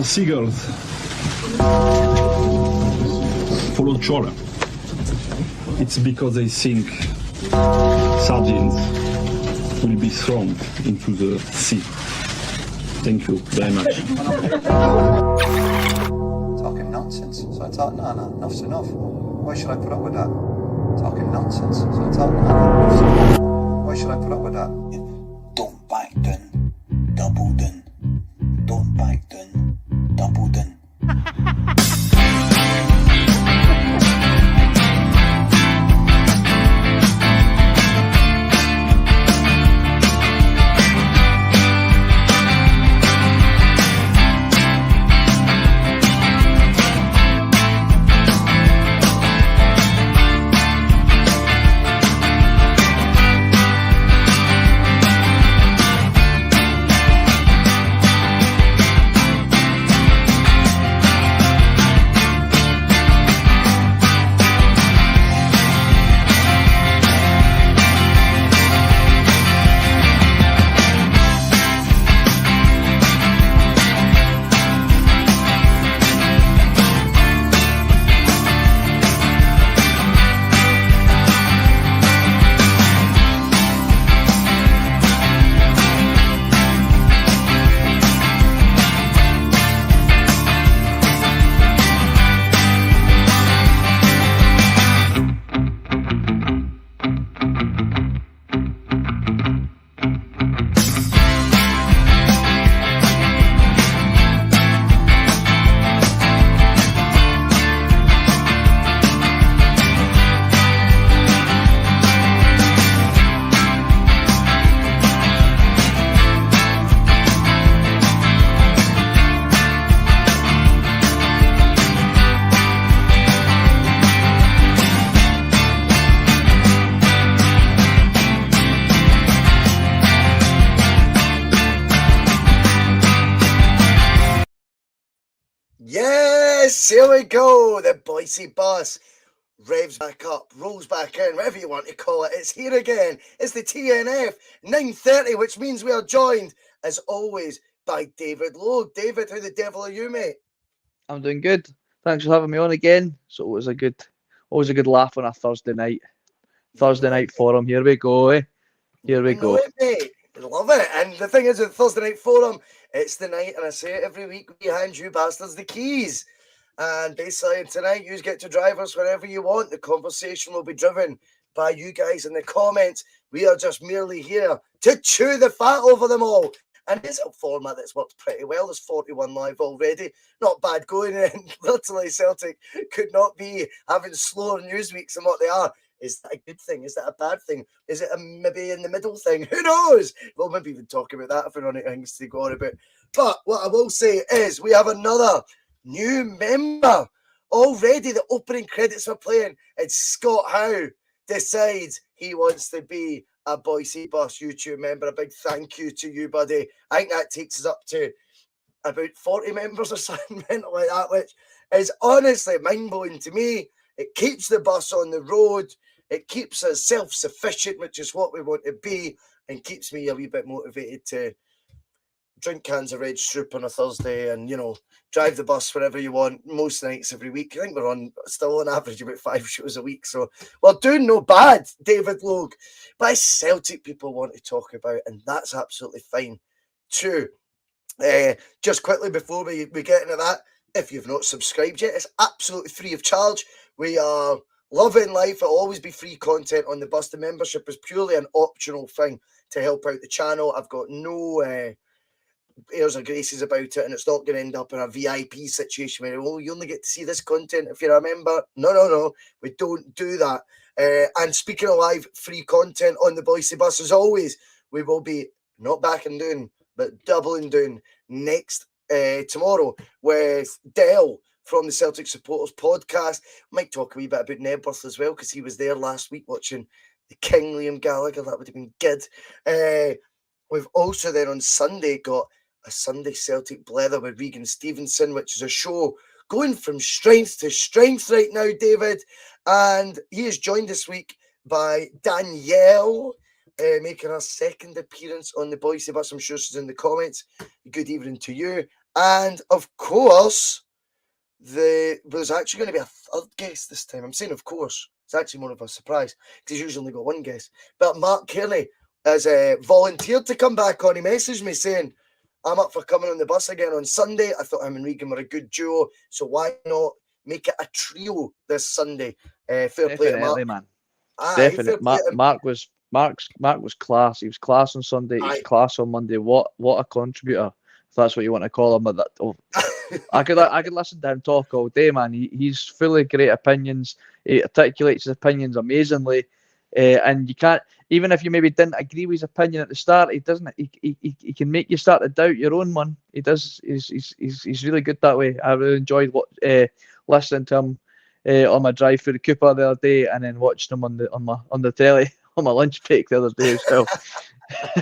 seagulls follow trawler. It's because they think sardines will be thrown into the sea. Thank you very much. Talking nonsense. So I thought, no, enough's enough. Why should I put up with that? Talking nonsense. So I thought, no, enough's enough. Why should I put up with that? Don't back down, double down. Don't back down, double down. Yes, here we go. The Bhoycie bus revs back up, rolls back in, whatever you want to call it. It's here again. It's the T.N.F. 9:30, which means we are joined, as always, by David Logue. David, how the devil are you, mate? I'm doing good. Thanks for having me on again. So it was always a good laugh on a Thursday night. Thursday night forum. Here we go, eh? Here we go. It, mate. Love it. And the thing is, with Thursday night forum, it's the night, and I say it every week, we hand you bastards the keys. And basically, tonight, you get to drive us wherever you want. The conversation will be driven by you guys in the comments. We are just merely here to chew the fat over them all. And it's a format that's worked pretty well. There's 41 live already. Not bad going in. Literally, Celtic could not be having slower news weeks than what they are. Is that a good thing? Is that a bad thing? Is it a maybe in the middle thing? Who knows? We'll maybe even talk about that if we're on things to go on about. But what I will say is we have another new member. Already the opening credits are playing, and Scott Howe decides he wants to be a Bhoycie Bus YouTube member. A big thank you to you, buddy. I think that takes us up to about 40 members or something like that, which is honestly mind-blowing to me. It keeps the bus on the road. It keeps us self-sufficient, which is what we want to be, and keeps me a wee bit motivated to drink cans of red soup on a Thursday and, you know, drive the bus wherever you want most nights every week. I think we're still on average about 5 shows a week. So we're doing no bad, David Logue. But Celtic people want to talk about, and that's absolutely fine too. Just quickly before we get into that, if you've not subscribed yet, it's absolutely free of charge. We are loving life. It'll always be free content on the bus. The membership is purely an optional thing to help out the channel. I've got no airs or graces about it, and it's not going to end up in a VIP situation where, oh, you only get to see this content if you're a member. No. We don't do that. And speaking of live free content on the Bhoycie bus, as always, we will be not backing down, but doubling down next tomorrow with Dell from the Celtic Supporters Podcast. Might talk a wee bit about Nebworth as well, because he was there last week watching the King Liam Gallagher. That would have been good. We've also then on Sunday got a Sunday Celtic Blether with Regan Stevenson, which is a show going from strength to strength right now, David. And he is joined this week by Danielle, making her second appearance on the Bhoycie bus. I'm sure she's in the comments. Good evening to you. And of course, there's actually going to be a third guest this time. I'm saying, of course, it's actually more of a surprise because he's usually only got one guest. But Mark Kearney has volunteered to come back on. He messaged me saying, I'm up for coming on the bus again on Sunday. I thought him and Regan were a good duo, so why not make it a trio this Sunday? Fair play to Mark. Definitely, man. Aye, fair Definitely. play to him. Mark was class. He was class on Sunday. He was Aye. class on Monday. What a contributor, if that's what you want to call him. But I could listen to him talk all day, man. He's full of great opinions. He articulates his opinions amazingly, and you can't, even if you maybe didn't agree with his opinion at the start, he doesn't. He can make you start to doubt your own one. He does. He's really good that way. I really enjoyed listening to him on my drive through the Cooper the other day, and then watching him on the telly on my lunch break the other day as well.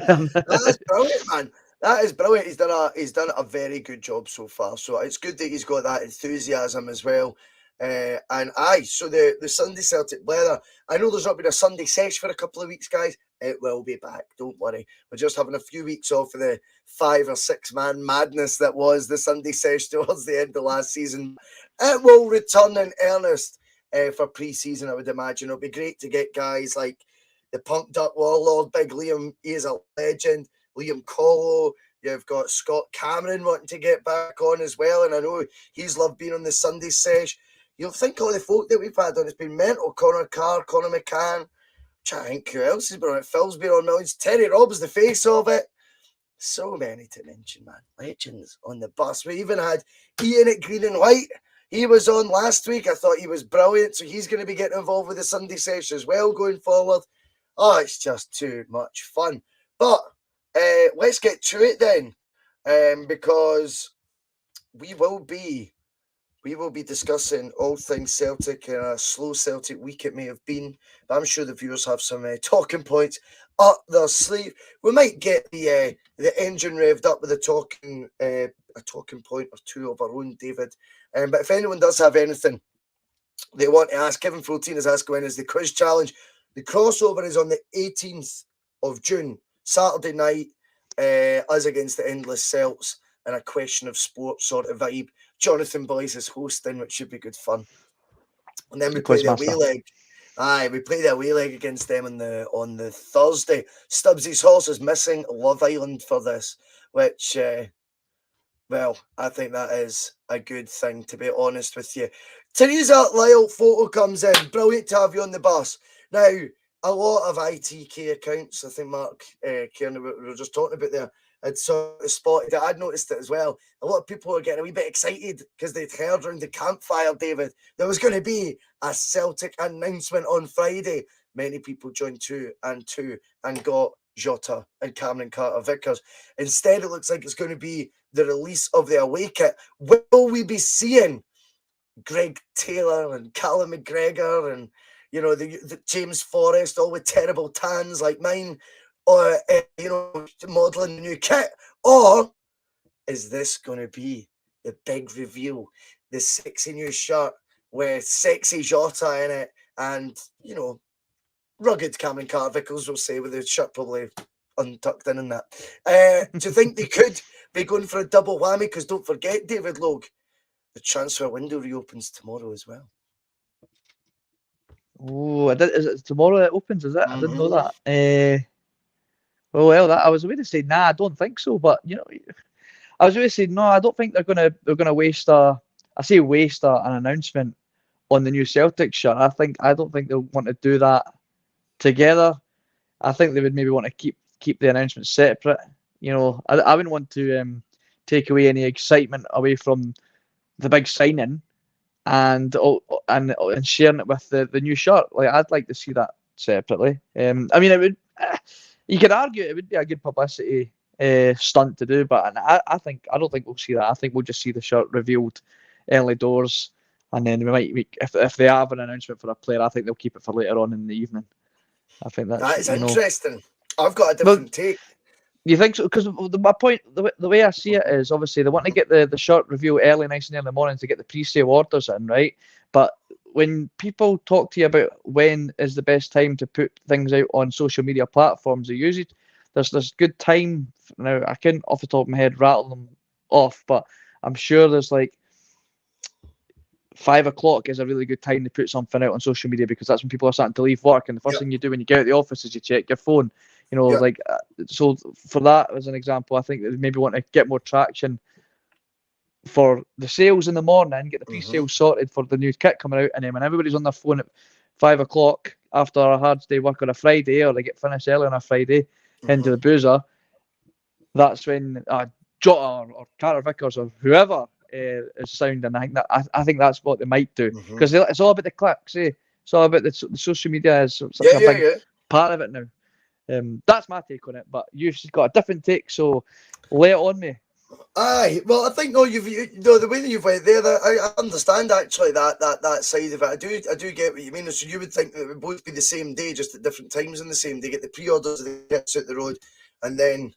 That's brilliant, man. That is brilliant. He's done a very good job so far. So it's good that he's got that enthusiasm as well. And aye, so the Sunday Celtic weather. I know there's not been a Sunday sesh for a couple of weeks, guys. It will be back. Don't worry. We're just having a few weeks off of the 5 or 6 man madness that was the Sunday sesh towards the end of last season. It will return in earnest for pre-season, I would imagine. It'll be great to get guys like the Punked Up Warlord, Big Liam. He is a legend. Liam Collo. You've got Scott Cameron wanting to get back on as well. And I know he's loved being on the Sunday sesh. You'll think all the folk that we've had on, it's been mental. Connor Carr, Connor McCann. I think who else has been on it? Phil's been on millions. Terry Robb's the face of it. So many to mention, man. Legends on the bus. We even had Ian at Green and White. He was on last week. I thought he was brilliant. So he's going to be getting involved with the Sunday session as well going forward. Oh, it's just too much fun. But let's get to it then. Because we will be discussing all things Celtic in a slow Celtic week it may have been, but I'm sure the viewers have some talking points up their sleeve. We might get the engine revved up with a talking point or two of our own, David. But if anyone does have anything they want to ask, Kevin Floteen is asking when is the quiz challenge. The crossover is on the 18th of June, Saturday night, us against the Endless Celts, and a question of sport sort of vibe. Jonathan Boyce is hosting, which should be good fun. And then we play the away leg. Aye, we play the away leg against them on the Thursday. Stubbsy's horse is missing Love Island for this, which, well, I think that is a good thing, to be honest with you. Teresa Lyle photo comes in. Brilliant to have you on the bus. Now, a lot of ITK accounts, I think Mark Kearney, we were just talking about there, had sort of spotted it. I'd noticed it as well. A lot of people were getting a wee bit excited because they'd heard around the campfire, David, there was going to be a Celtic announcement on Friday. Many people joined 2 and 2 and got Jota and Cameron Carter-Vickers. Instead, it looks like it's going to be the release of the away kit. Will we be seeing Greg Taylor and Callum McGregor and, you know, the James Forrest, all with terrible tans like mine, or, you know, modelling the new kit? Or is this going to be the big reveal, the sexy new shirt with sexy Jota in it and, you know, rugged Cameron Carter-Vickers, will say, with the shirt probably untucked in and that. Do you think they could be going for a double whammy? Because don't forget, David Logue, the transfer window reopens tomorrow as well. Oh, is it tomorrow it opens? Is it? I didn't know that. Well, I was going to say nah, I don't think so. But you know, I was going to say no, I don't think they're gonna waste an announcement on the new Celtic shirt. I don't think they'll want to do that together. I think they would maybe want to keep the announcement separate. You know, I wouldn't want to take away any excitement away from the big signing and sharing it with the new shirt. Like, I'd like to see that separately. I mean, it would. You could argue it would be a good publicity stunt to do, but I don't think we'll see that. I think we'll just see the shirt revealed early doors, and then we might if they have an announcement for a player, I think they'll keep it for later on in the evening. I think that is interesting. I've got a different take. You think so? Because my point, the way I see it is, obviously they want to get the shirt reveal early, nice and early in the morning to get the pre-sale orders in, right? But when people talk to you about when is the best time to put things out on social media platforms, there's good time. Now, I can't off the top of my head rattle them off, but I'm sure there's like 5 o'clock is a really good time to put something out on social media, because that's when people are starting to leave work, and the first thing you do when you get out of the office is you check your phone. You know, like so for that as an example, I think that maybe want to get more traction for the sales in the morning, get the pre-sales sorted for the new kit coming out, and then when everybody's on their phone at 5 o'clock after a hard day work on a Friday, or they get finished early on a Friday into the boozer, that's when Jota or Carter Vickers or whoever is sounding. I think that's what they might do, because it's all about the clicks. It's all about the social media is such a big part of it now. That's my take on it, but you've got a different take, so lay it on me. Aye, well, I think the way that you've went there, that I understand actually that side of it. I do get what you mean. So you would think that it would both be the same day, just at different times in the same day. Get the pre-orders of the kits out the road, and then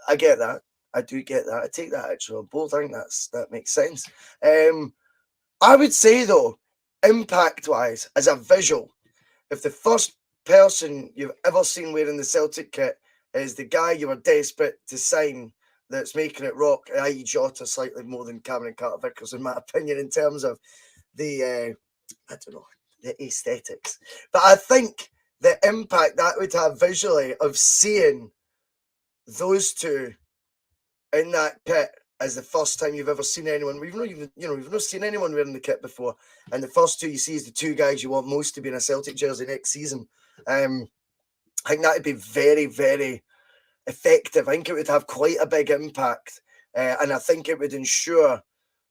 I get that. I do get that. I take that actually on both. I think that makes sense. I would say though, impact-wise, as a visual, if the first person you've ever seen wearing the Celtic kit is the guy you were desperate to sign, that's making it rock, i.e. Jota, slightly more than Cameron Carter-Vickers, in my opinion, in terms of the, I don't know, the aesthetics. But I think the impact that would have visually of seeing those two in that kit as the first time you've ever seen anyone. You've not seen anyone wearing the kit before, and the first two you see is the two guys you want most to be in a Celtic jersey next season. I think that would be very, very effective. I think it would have quite a big impact, and I think it would ensure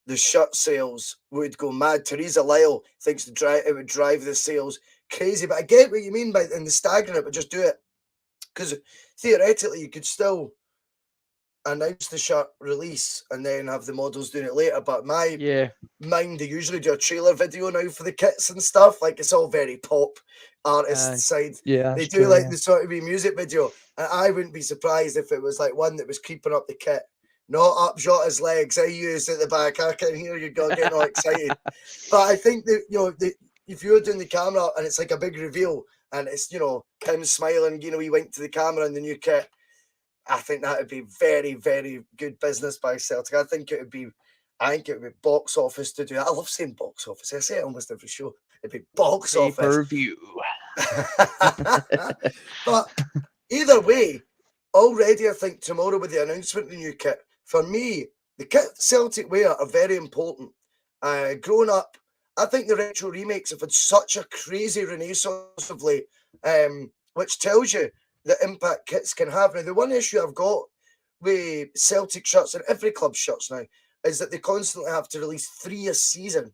the shirt sales would go mad. Teresa Lyle thinks it would drive the sales crazy, but I get what you mean by in the staggering it, but just do it, because theoretically you could still announce the shirt release and then have the models doing it later. But my mind, they usually do a trailer video now for the kits and stuff. Like, it's all very pop artist side. They do like the sort of music video, and I wouldn't be surprised if it was like one that was creeping up the kit, not up Jota's legs. I use at the back. I can hear you getting all excited. But I think that if you're doing the camera and it's like a big reveal and it's him smiling, he went to the camera in the new kit, I think that would be very, very good business by Celtic. I think it would be box office to do that. I love saying box office. I say it almost every show. It'd be box office. Pay-per-view. But either way, already I think tomorrow with the announcement of the new kit, for me, the kit Celtic wear are very important. Growing up, I think the retro remakes have had such a crazy renaissance of late, which tells you the impact kits can have. Now, the one issue I've got with Celtic shirts and every club shirts now is that they constantly have to release 3 a season.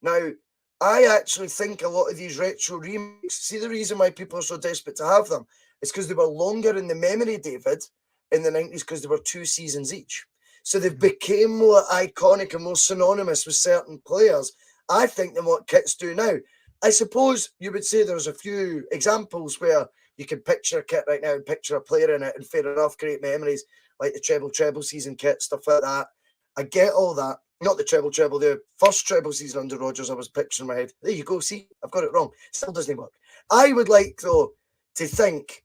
Now, I actually think a lot of these retro remakes, see the reason why people are so desperate to have them, is because they were longer in the memory, David, in the 90s, because they were 2 seasons each. So they've became more iconic and more synonymous with certain players, I think, than what kits do now. I suppose you would say there's a few examples where you can picture a kit right now and picture a player in it, and fair enough, great memories, like the treble season kit, stuff like that. I get all that. Not the treble, the first treble season under Rodgers, I was picturing in my head. There you go, see, I've got it wrong. Still doesn't work. I would like, though, to think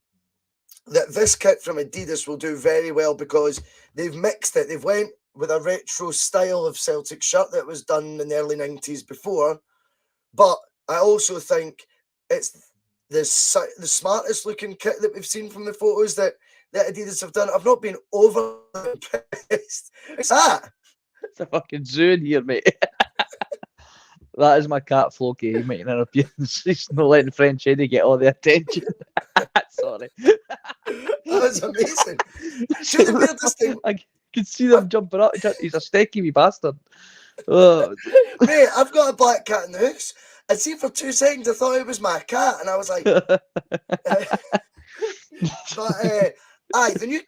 that this kit from Adidas will do very well, because they've mixed it. They've went with a retro style of Celtic shirt that was done in the early 90s before, but I also think it's the smartest looking kit that we've seen from the photos that Adidas have done. I've not been over impressed. What's that? It's a fucking zoo in here, mate. That is my cat Floki making an appearance. He's not letting French Eddie get all the attention. Sorry. That was amazing. See, the weirdest thing, I can see them jumping up. He's a steaky wee bastard. Oh. Mate, I've got a black cat in the house. And see, for 2 seconds I thought it was my cat, and I was like, aye, the new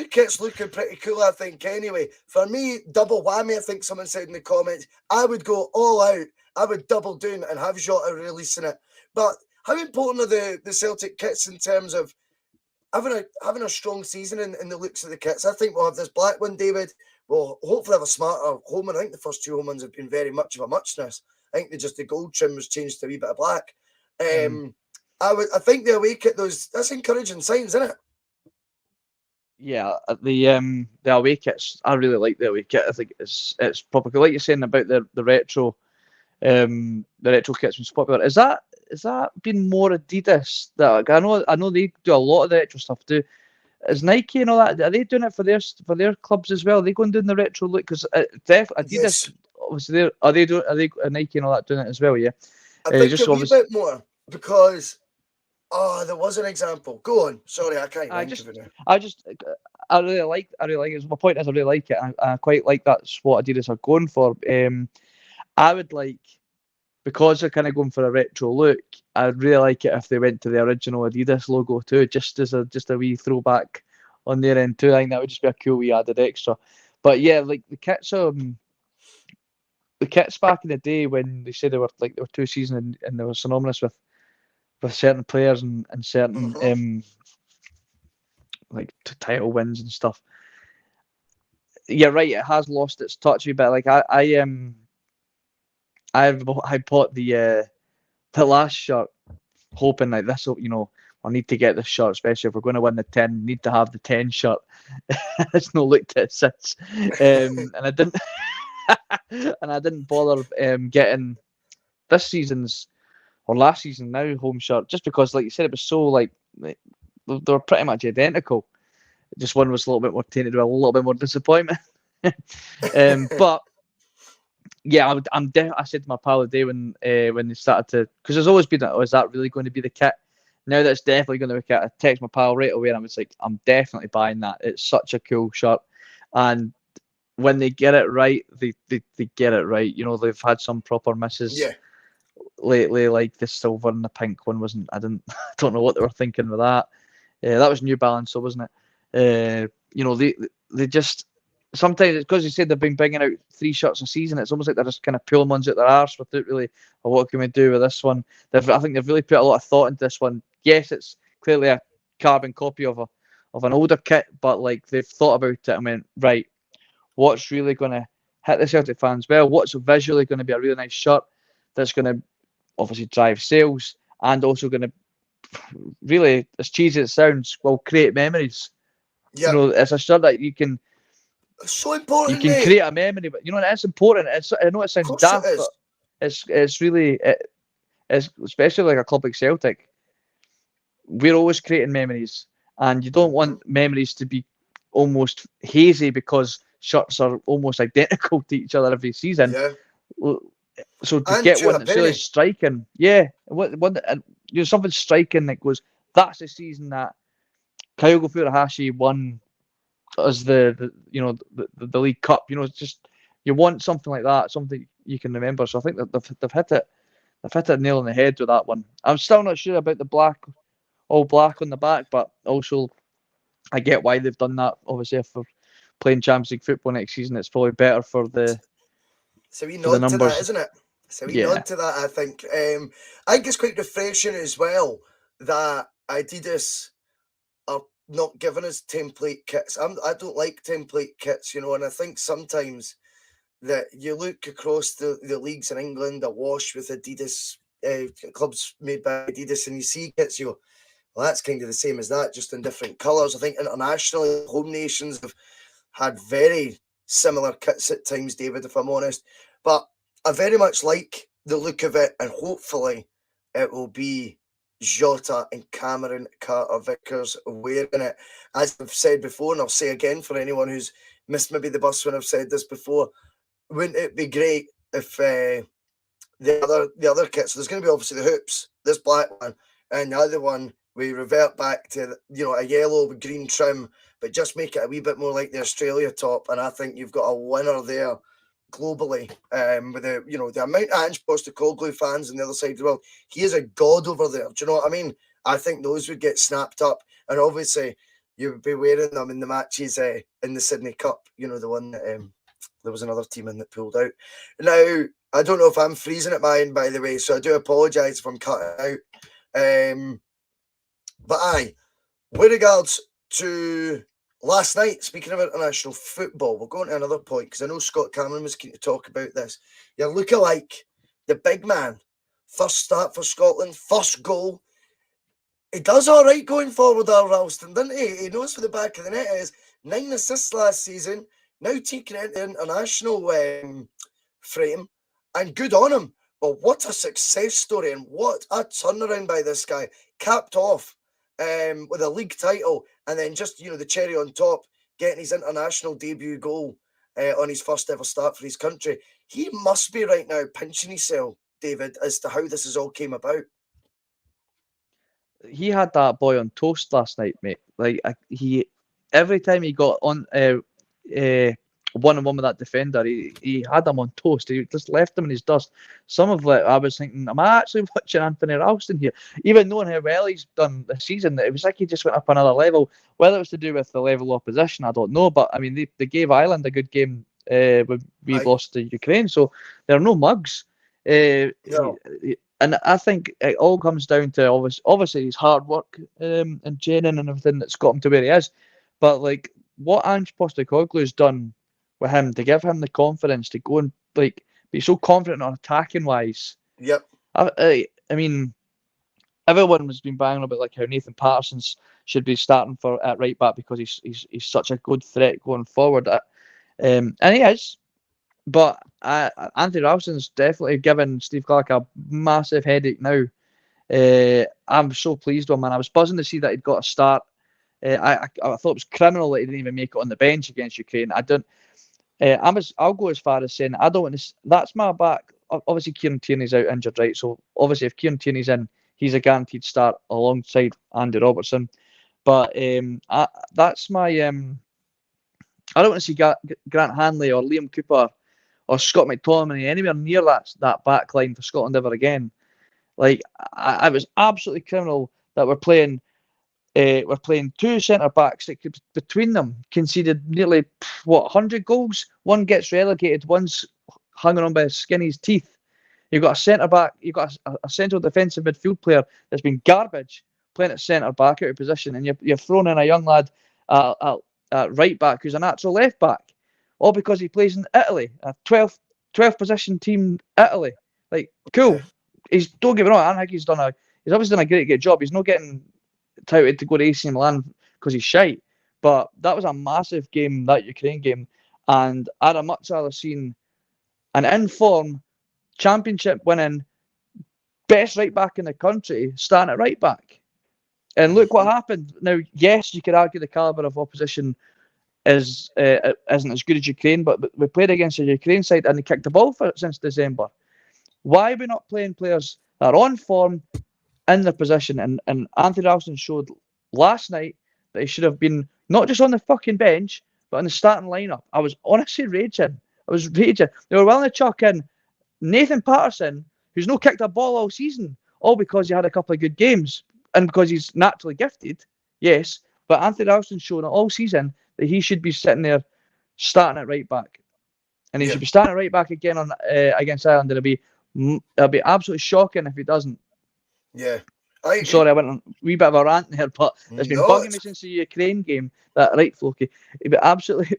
kit's looking pretty cool, I think, anyway. For me, double whammy, I think someone said in the comments, I would go all out. I would double down and have Jota releasing it. But how important are the Celtic kits in terms of having a strong season in the looks of the kits? I think we'll have this black one, David. We'll hopefully have a smarter home, and I think the first 2 home ones have been very much of a muchness. I think the gold trim was changed to a wee bit of black. I think the away kit, that's encouraging signs, isn't it? Yeah, the away kits. I really like the away kit. I think it's proper. Like you're saying about the retro kits was popular. Is that been more Adidas? That I know they do a lot of the retro stuff. Is Nike and all that? Are they doing it for their clubs as well? Are they going doing the retro look? Because Adidas Yes, obviously are they Nike and all that doing it as well? Yeah, I think a just wee obviously. bit more because there was an example. Go on. Sorry, I can't I think of just, it now. I just, I really like it. My point is, I really like it. I quite like that's what Adidas are going for. I would like, because they're kind of going for a retro look. I'd really like it if they went to the original Adidas logo too, just a wee throwback on their end too. I think that would just be a cool wee added extra. But yeah, like the kits back in the day when they said they were two seasons and they were synonymous with certain players and certain Mm-hmm. like title wins and stuff. You're right. It has lost its touch a bit. Like I bought the last shirt, hoping like this will I need to get this shirt, especially if we're going to win the 10. Need to have the 10 shirt. It's not looked at since, and I didn't, and I didn't bother getting this season's or last season now home shirt just because, like you said, it was so like they were pretty much identical. Just one was a little bit more tainted with a little bit more disappointment. But yeah, I said to my pal the day when they started to, because there's always been that, is that really going to be the kit? Now that's definitely going to be the kit. I text my pal right away and I was like, I'm definitely buying that. It's such a cool shirt. And when they get it right, they get it right. They've had some proper misses Yeah. lately, like the silver and the pink one wasn't, I don't know what they were thinking with that. That was New Balance, so wasn't it? They just, sometimes it's because you said they've been bringing out 3 shirts a season. It's almost like they're just kind of pulling ones out their arse without really, well, what can we do with this one? I think they've really put a lot of thought into this one. Yes, it's clearly a carbon copy of an older kit, but like they've thought about it and went, right, what's really going to hit the Celtic fans well? What's visually going to be a really nice shirt that's going to obviously drive sales and also going to really, as cheesy as it sounds, will create memories. Yeah. It's a shirt that you can So important, mate. create a memory, but it's important. I know it Of sounds course it daft, is. but it's really it's especially like a club like Celtic. We're always creating memories, and you don't Mm-hmm. want memories to be almost hazy because shirts are almost identical to each other every season. Yeah. So to And get to one a that's really penny. striking, yeah, one something striking that goes, that's the season that Kyogo Furuhashi won as the League Cup. It's just you want something like that, something you can remember. So I think that they've hit it. They've hit it nail on the head with that one. I'm still not sure about the all black on the back, but also I get why they've done that. Obviously, if we're playing Champions League football next season, it's probably better for the So we for the nod to that, numbers. isn't it? So we Yeah, nod to that, I think. I think it's quite refreshing as well that Adidas are not giving us template kits. I don't like template kits, and I think sometimes that you look across the leagues in England awash with Adidas clubs made by Adidas, and you see kits, you go, well, that's kind of the same as that, just in different colours. I think internationally, home nations have had very similar kits at times, David, if I'm honest. But I very much like the look of it, and hopefully it will be Jota and Cameron Carter-Vickers wearing it. As I've said before, and I'll say again for anyone who's missed maybe the bus when I've said this before, wouldn't it be great if the other kits, so there's going to be obviously the hoops, this black one, and the other one, we revert back to a yellow with green trim, but just make it a wee bit more like the Australia top, and I think you've got a winner there globally. With the amount of Ange Postecoglou fans on the other side of the world, he is a god over there. Do you know what I mean? I think those would get snapped up, and obviously you would be wearing them in the matches in the Sydney Cup. The one that there was another team in that pulled out. Now, I don't know if I'm freezing at mine, by the way, so I do apologise if I'm cutting out. But aye, with regards to last night, speaking of international football, we'll go on to another point because I know Scott Cameron was keen to talk about this. Your lookalike, the big man, first start for Scotland, first goal. He does all right going forward, Al Ralston, doesn't he? He knows where the back of the net is. 9 assists last season, now taking it into the international frame, and good on him. But what a success story, and what a turnaround by this guy. Capped off with a league title, and then just, the cherry on top, getting his international debut goal on his first ever start for his country. He must be right now pinching himself, David, as to how this has all came about. He had that boy on toast last night, mate. Like every time he got on one-on-one with that defender, he had him on toast. He just left him in his dust. Some of it, I was thinking, am I actually watching Anthony Ralston here? Even knowing how well he's done this season, it was like he just went up another level. Whether it was to do with the level of opposition, I don't know. But I mean, they gave Ireland a good game when we lost to Ukraine, so there are no mugs. No. And I think it all comes down to obviously his hard work and training and everything that's got him to where he is. But like what Ange Postecoglou's done with him to give him the confidence to go and like be so confident on attacking wise. Yep. I mean, everyone has been banging about like how Nathan Patterson's should be starting for at right back because he's such a good threat going forward. And he is. But Anthony Ralston's definitely given Steve Clarke a massive headache now. I'm so pleased with him, man. I was buzzing to see that he'd got a start. I thought it was criminal that he didn't even make it on the bench against Ukraine. I'll go as far as saying I don't want to. That's my back. Obviously, Kieran Tierney's out injured, right? So obviously, if Kieran Tierney's in, he's a guaranteed start alongside Andy Robertson. But that's my. I don't want to see Grant Hanley or Liam Cooper or Scott McTominay anywhere near that back line for Scotland ever again. Like I was absolutely criminal that we're playing two centre backs that could, between them conceded nearly 100 goals. One gets relegated, one's hanging on by the skin of his teeth. You've got a centre back, you've got a central defensive midfield player that's been garbage playing at centre back out of position, and you're throwing in a young lad at right back who's a natural left back. All because he plays in Italy, a 12th position team, Italy. Like, cool. Don't get me wrong, I think he's obviously done a great job. He's not getting touted to go to AC Milan because he's shite. But that was a massive game, that Ukraine game. And I'd have much rather seen an in-form, championship winning, best right back in the country starting at right back. And look what happened. Now, yes, you could argue the calibre of opposition isn't as good as Ukraine, but we played against the Ukraine side and they kicked the ball for it since December. Why are we not playing players that are on form in their position? And Anthony Ralston showed last night that he should have been not just on the fucking bench, but in the starting lineup. I was honestly raging. They were willing to chuck in Nathan Patterson, who's not kicked a ball all season, all because he had a couple of good games and because he's naturally gifted, yes. But Anthony Ralston's shown all season that he should be sitting there starting at right back, and he should be starting at right back again on against Ireland. It'll be absolutely shocking if he doesn't. Yeah. Sorry, I went on a wee bit of a rant there, but it's been bugging me since the Ukraine game. That right, Floki? It's absolutely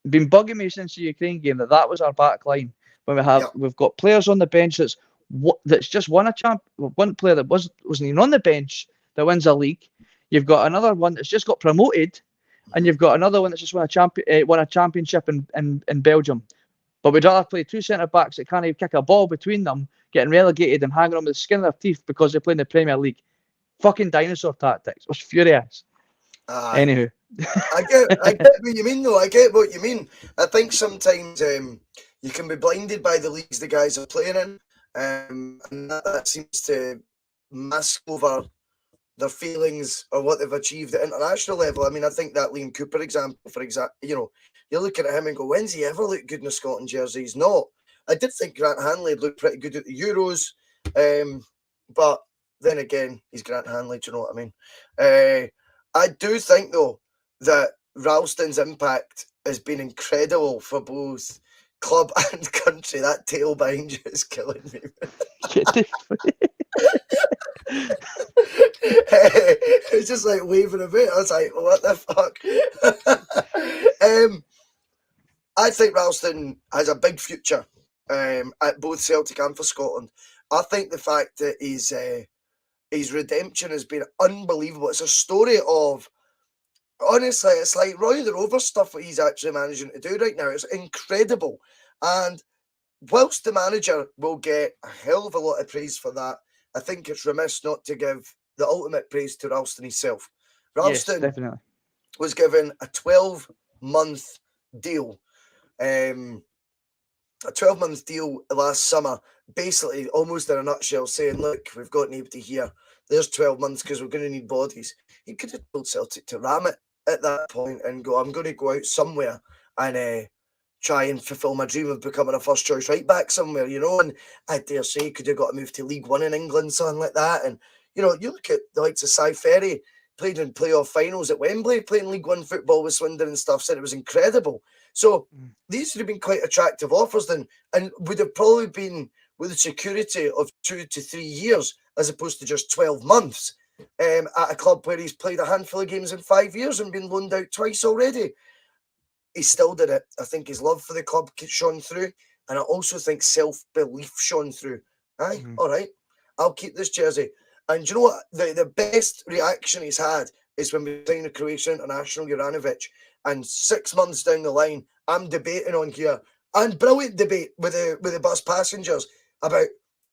been bugging me since the Ukraine game that was our back line. When we've got players on the bench that's just won a one player that wasn't even on the bench that wins a league. You've got another one that's just got promoted, and you've got another one that's just won a championship in Belgium. But we'd rather play two centre backs that can't even kick a ball between them, getting relegated and hanging on with the skin of their teeth because they play in the Premier League. Fucking dinosaur tactics. I was furious. Anywho. I get what you mean, though. I get what you mean. I think sometimes you can be blinded by the leagues the guys are playing in, and that seems to mask over their feelings or what they've achieved at international level. I mean, I think that Liam Cooper example, you're looking at him and go, when's he ever looked good in a Scotland jersey? He's not. I did think Grant Hanley looked pretty good at the Euros, but then again, he's Grant Hanley, do you know what I mean? I do think, though, that Ralston's impact has been incredible for both club and country. That tail behind you is killing me. It's just like waving a bit. I was like, what the fuck? I think Ralston has a big future at both Celtic and for Scotland. I think the fact that he's his redemption has been unbelievable. It's a story of, honestly, it's like Roy the Rover stuff that he's actually managing to do right now. It's incredible. And whilst the manager will get a hell of a lot of praise for that, I think it's remiss not to give the ultimate praise to Ralston himself. Yes, Ralston definitely. was given a 12-month deal. A 12-month deal last summer, basically almost in a nutshell, saying, look, we've got nobody here. There's 12 months because we're going to need bodies. He could have told Celtic to ram it at that point and go, I'm going to go out somewhere and try and fulfil my dream of becoming a first choice right back somewhere, you know. And I dare say he could have got a move to League One in England, something like that. And, you know, you look at the likes of Cy Ferry, played in playoff finals at Wembley, playing League One football with Swindon and stuff, said it was incredible. So these would have been quite attractive offers then, and would have probably been with the security of 2 to 3 years as opposed to just 12 months at a club where he's played a handful of games in 5 years and been loaned out twice already. He still did it. I think his love for the club shone through, and I also think self-belief shone through. Aye, all right, I'll keep this jersey. And you know what? The best reaction he's had is when we signed the Croatian international Juranovic. And 6 months down the line, I'm debating on here, and brilliant debate with the bus passengers about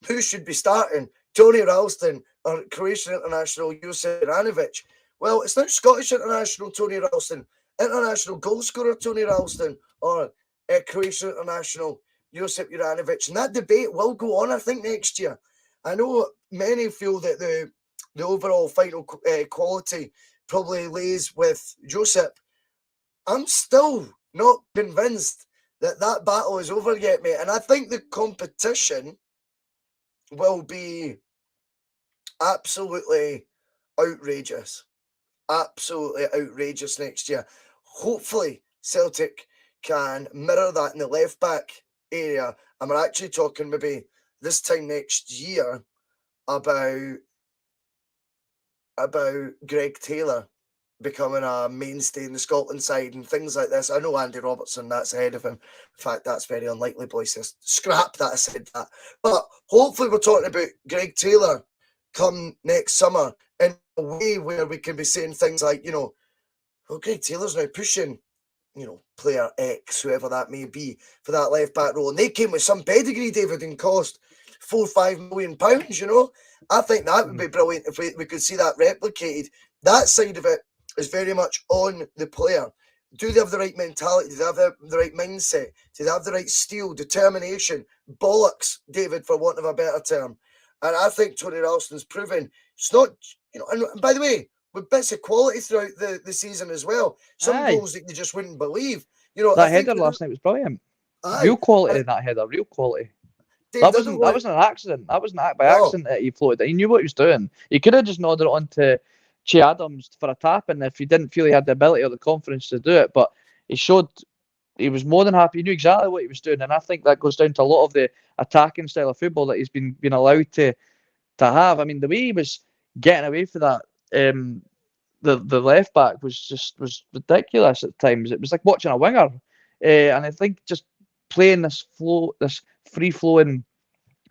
who should be starting, Tony Ralston or Croatian international Josip Juranovic. Well, it's not Scottish international Tony Ralston, international goal scorer Tony Ralston, or Croatian international Josip Juranovic. And that debate will go on, I think, next year. I know many feel that the overall final quality probably lays with Josip. I'm still not convinced that battle is over yet, mate. And I think the competition will be absolutely outrageous. Absolutely outrageous next year. Hopefully, Celtic can mirror that in the left-back area. And we're actually talking maybe this time next year about Greg Taylor becoming a mainstay in the Scotland side and things like this. I know Andy Robertson, that's ahead of him. In fact, that's very unlikely, boys. Scrap that I said that. But hopefully we're talking about Greg Taylor come next summer in a way where we can be saying things like, you know, well, Greg Taylor's now pushing, you know, player X, whoever that may be, for that left-back role. And they came with some pedigree, David, and cost £4 or £5 million, you know. I think that would be brilliant if we could see that replicated. That side of it is very much on the player. Do they have the right mentality? Do they have the right mindset? Do they have the right steel, determination, bollocks, David, for want of a better term? And I think Tony Ralston's proven it's not, you know, and by the way, with bits of quality throughout the season as well. Some goals that you just wouldn't believe. You know, that header last night was brilliant. Real quality, that header, real quality. Dave, that wasn't an accident. That wasn't by accident that he floated. He knew what he was doing. He could have just nodded it on to Che Adams for a tap, and if he didn't feel he had the ability or the confidence to do it, but he showed he was more than happy. He knew exactly what he was doing, and I think that goes down to a lot of the attacking style of football that he's been allowed to have. I mean, the way he was getting away for that, the left back was ridiculous at times. It was like watching a winger, and I think just playing this free flowing,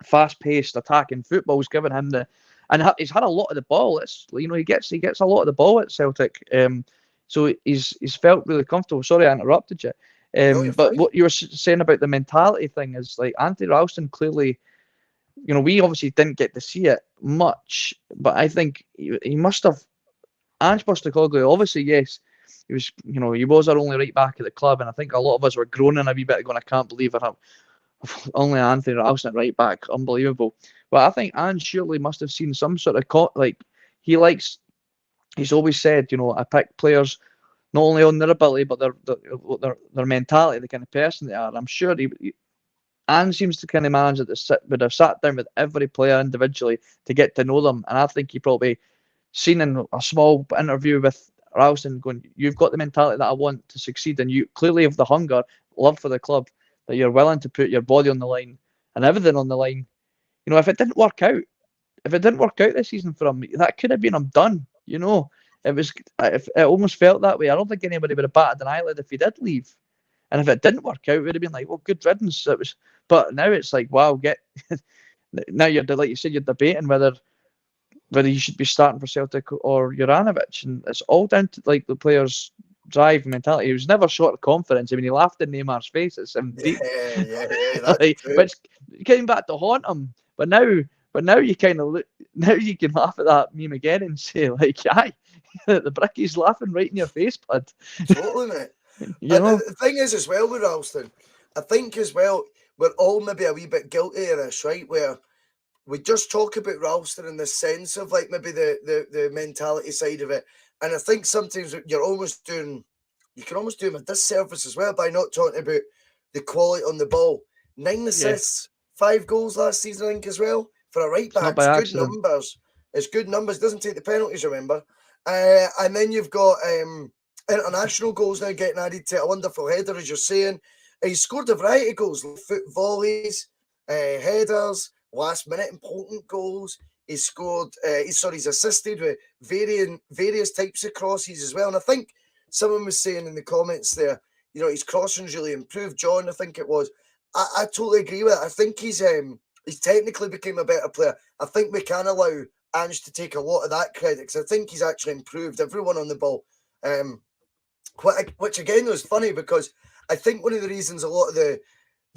fast paced attacking football was giving him and he's had a lot of the ball. It's, you know, he gets a lot of the ball at Celtic, so he's felt really comfortable. Sorry, I interrupted you. No, but fine. What you were saying about the mentality thing is like Anthony Ralston clearly, you know, we obviously didn't get to see it much, but I think he must have. Ange Postecoglou, obviously, yes, he was, you know, he was our only right back at the club, and I think a lot of us were groaning a wee bit going, I can't believe it. Only Anthony Ralston at right back, unbelievable. But I think Ange surely must have seen some sort of he's always said, you know, I pick players not only on their ability but their mentality, the kind of person they are. I'm sure Ange seems to kind of manage that would have sat down with every player individually to get to know them, and I think he probably seen in a small interview with Ralston going, you've got the mentality that I want to succeed, and you clearly have the hunger, love for the club, that you're willing to put your body on the line and everything on the line. You know, if it didn't work out this season for him, that could have been him done. You know, it almost felt that way. I don't think anybody would have batted an eyelid if he did leave. And if it didn't work out, it would have been like, well, good riddance. But now it's like, wow, now you're, like you said, you're debating whether whether he should be starting for Celtic or Juranovic, and it's all down to like the player's drive mentality. He was never short of confidence. I mean, he laughed in Neymar's face at 17, Yeah, that like, too. which came back to haunt him. But now you kind of look. Now you can laugh at that meme again and say, like, aye, the bricky's laughing right in your face, bud. Totally, mate. You know, The thing is, as well with Ralston, I think as well, we're all maybe a wee bit guilty of this, right? Where we just talk about Ralston in the sense of like maybe the mentality side of it. And I think sometimes you can almost do him a disservice as well by not talking about the quality on the ball. 9 assists, 5 goals last season, I think, as well. For a right back, not by it's good accident. numbers. It's good numbers. Doesn't take the penalties, remember. And then you've got international goals now getting added to a wonderful header, as you're saying. He scored a variety of goals, foot volleys, headers, last minute important goals. He's assisted with various types of crosses as well. And I think someone was saying in the comments there, you know, his crossing's really improved. John, I think it was. I totally agree with it. I think he's technically became a better player. I think we can allow Ange to take a lot of that credit because I think he's actually improved everyone on the ball. Which again was funny because I think one of the reasons a lot of the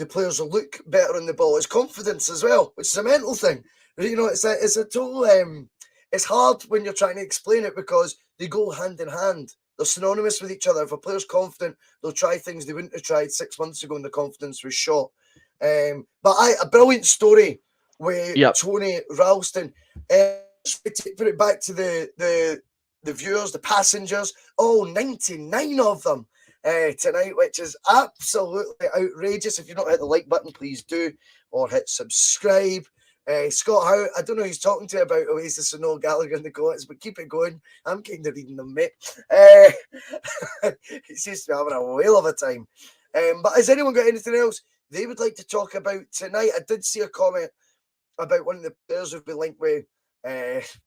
players will look better on the ball is confidence as well, which is a mental thing. You know, it's a total. It's hard when you're trying to explain it because they go hand in hand. They're synonymous with each other. If a player's confident, they'll try things they wouldn't have tried 6 months ago when the confidence was shot. But a brilliant story with Tony Ralston. Put it back to the viewers, the passengers. 99 of them tonight, which is absolutely outrageous. If you've not hit the like button, please do, or hit subscribe. Scott Howe, I don't know who he's talking to about Oasis and Noel Gallagher in the comments, but keep it going. I'm kind of reading them, mate. He seems to be having a whale of a time. But has anyone got anything else they would like to talk about tonight? I did see a comment about one of the players who've been linked with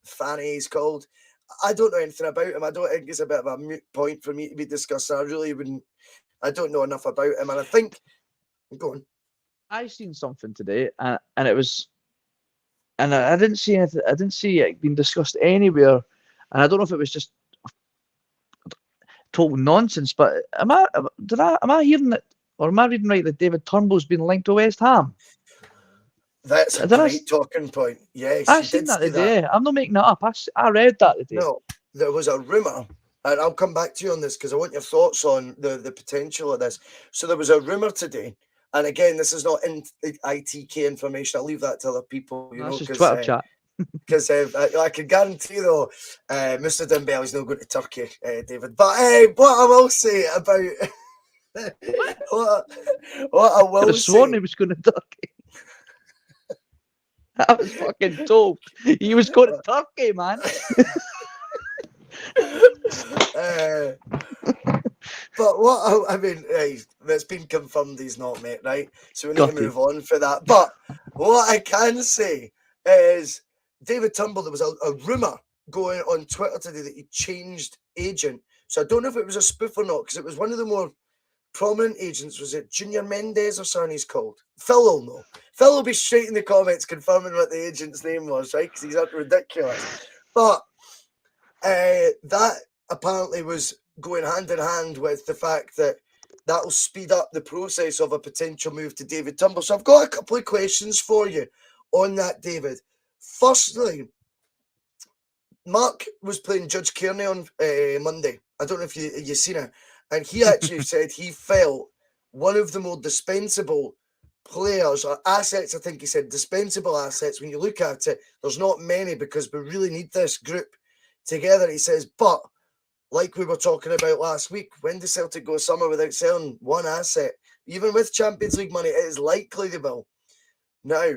Fanny, he's called. I don't know anything about him. I don't think it's a bit of a moot point for me to be discussing. I don't know enough about him. And I think, go on. I seen something today, and it was, and I didn't see anything. I didn't see it being discussed anywhere, and I don't know if it was just total nonsense. But am I hearing it, or am I reading right that David Turnbull's been linked to West Ham? That's a great talking point. Yes, I seen that today. I'm not making that up. I read that today. No, there was a rumour, and I'll come back to you on this because I want your thoughts on the potential of this. So there was a rumour today, and again, this is not ITK information. I'll leave that to other people. That's just Twitter chat. Because I can guarantee though, Mr. Dembele's not going to Turkey, David. But what I will say about what I will say, sworn he was going to Turkey. I was fucking told he was going to Turkey, man. But what I mean, that's been confirmed he's not, mate, right? So we need to move on for that. But what I can say is David Turnbull, there was a rumour going on Twitter today that he changed agent. So I don't know if it was a spoof or not, because it was one of the more prominent agents. Was it Junior Mendes or something he's called? Phil will know. Phil will be straight in the comments confirming what the agent's name was, right? Because he's ridiculous. But that apparently was going hand in hand with the fact that will speed up the process of a potential move to David Turnbull. So I've got a couple of questions for you on that, David. Firstly, Mark was playing Judge Kearney on Monday. I don't know if you seen it. And he actually said he felt one of the more dispensable players or assets, I think he said dispensable assets. When you look at it, there's not many because we really need this group together. He says, but like we were talking about last week, when does Celtic go summer without selling one asset? Even with Champions League money, it is likely they will. Now,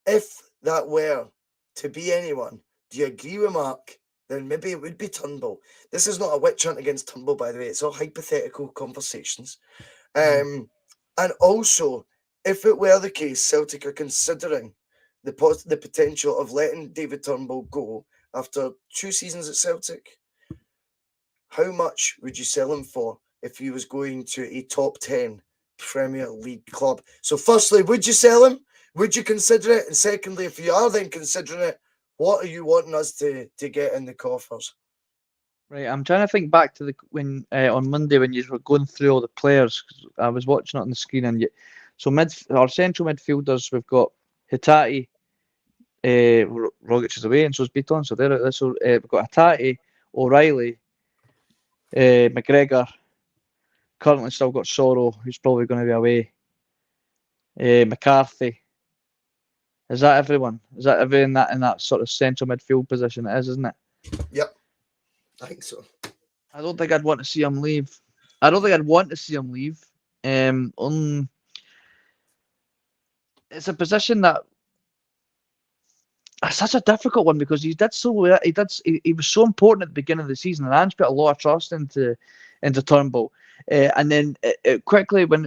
if that were to be anyone, do you agree with Mark? Then maybe it would be Turnbull. This is not a witch hunt against Turnbull, by the way. It's all hypothetical conversations. And also, if it were the case, Celtic are considering the potential of letting David Turnbull go after 2 seasons at Celtic. How much would you sell him for if he was going to a top 10 Premier League club? So firstly, would you sell him? Would you consider it? And secondly, if you are then considering it, What are you wanting us to get in the coffers? Right, I'm trying to think back to when on Monday when you were going through all the players. 'Cause I was watching it on the screen, and so our central midfielders, we've got Hitati, Rogic is away, and so is Beaton. So we've got Hitati, O'Reilly, McGregor. Currently, still got Sorrow, who's probably going to be away. McCarthy. Is that everyone? Is that everyone in that sort of central midfield position? It is, isn't it? Yep, I think so. I don't think I'd want to see him leave. It's a position that it's such a difficult one because he was so important at the beginning of the season, and Ange put a lot of trust into Turnbull, and then quickly when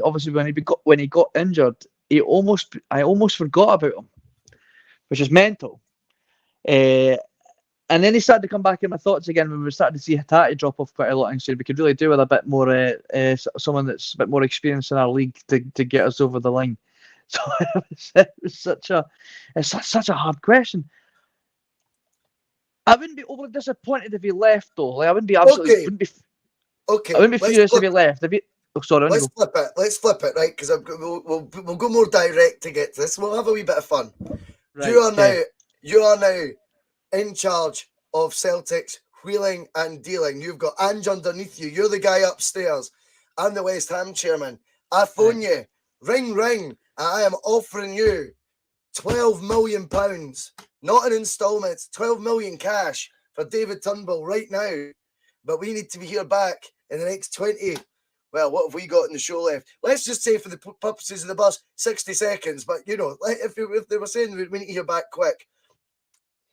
he got injured, I almost forgot about him, which is mental. And then he started to come back in my thoughts again when we started to see Hitati drop off quite a lot, and said we could really do with a bit more someone that's a bit more experienced in our league to get us over the line. So it was such a hard question. I wouldn't be overly disappointed if he left though. Like I wouldn't be absolutely. Okay. I wouldn't be furious if he left. Let's flip it, right? Because we'll go more direct to get to this. We'll have a wee bit of fun. Right, you are now in charge of Celtic's wheeling and dealing. You've got Ange underneath you. You're the guy upstairs. I'm the West Ham chairman. I phone you. Ring, ring. I am offering you £12 million, not in instalments, 12 million cash for David Turnbull right now. But we need to be here back in the next 20. Well, what have we got in the show left? Let's just say for the purposes of the bus, 60 seconds. But, if they were saying we need to hear back quick.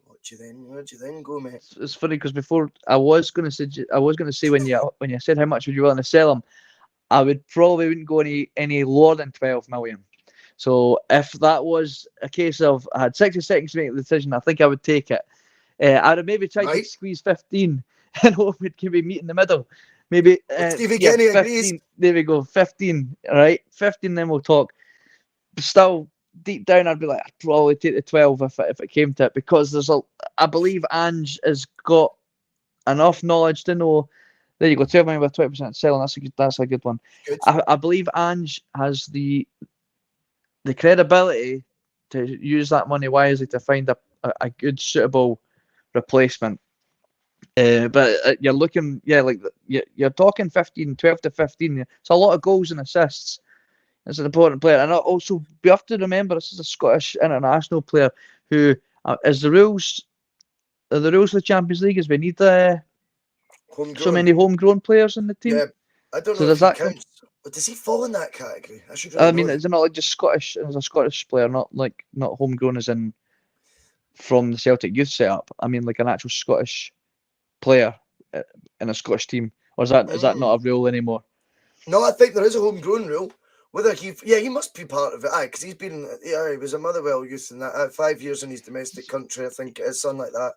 Where'd you then go, mate? It's funny because before I was going to say when you said how much would you willing to sell him, I wouldn't go any lower than 12 million. So if that was a case of I had 60 seconds to make the decision, I think I would take it. I'd have maybe tried to squeeze 15 and hope we'd meet in the middle. Maybe Stevie Kenny 15. agrees. There we go, 15. All right, 15. Then we'll talk. But still, deep down, I'd be like, I'd probably take the 12 if it came to it, because I believe Ange has got enough knowledge to know. There you go, 12 million with 20% selling. That's a good one. Good. I believe Ange has the credibility to use that money wisely to find a good suitable replacement. But you're looking, you're talking 12 to 15. It's a lot of goals and assists. It's an important player, and also we have to remember this is a Scottish international player who is the rules. The rules of the Champions League is we need so many homegrown players in the team. Yeah, I don't know if he counts. But does he fall in that category? I should. I mean, is it not like just Scottish? As a Scottish player, not homegrown as in from the Celtic youth setup. I mean, like an actual Scottish player in a Scottish team, or is that not a rule anymore? No, I think there is a homegrown rule. Whether he must be part of it. Because he's been, he was a Motherwell youth in that 5 years in his domestic country. I think it is something like that.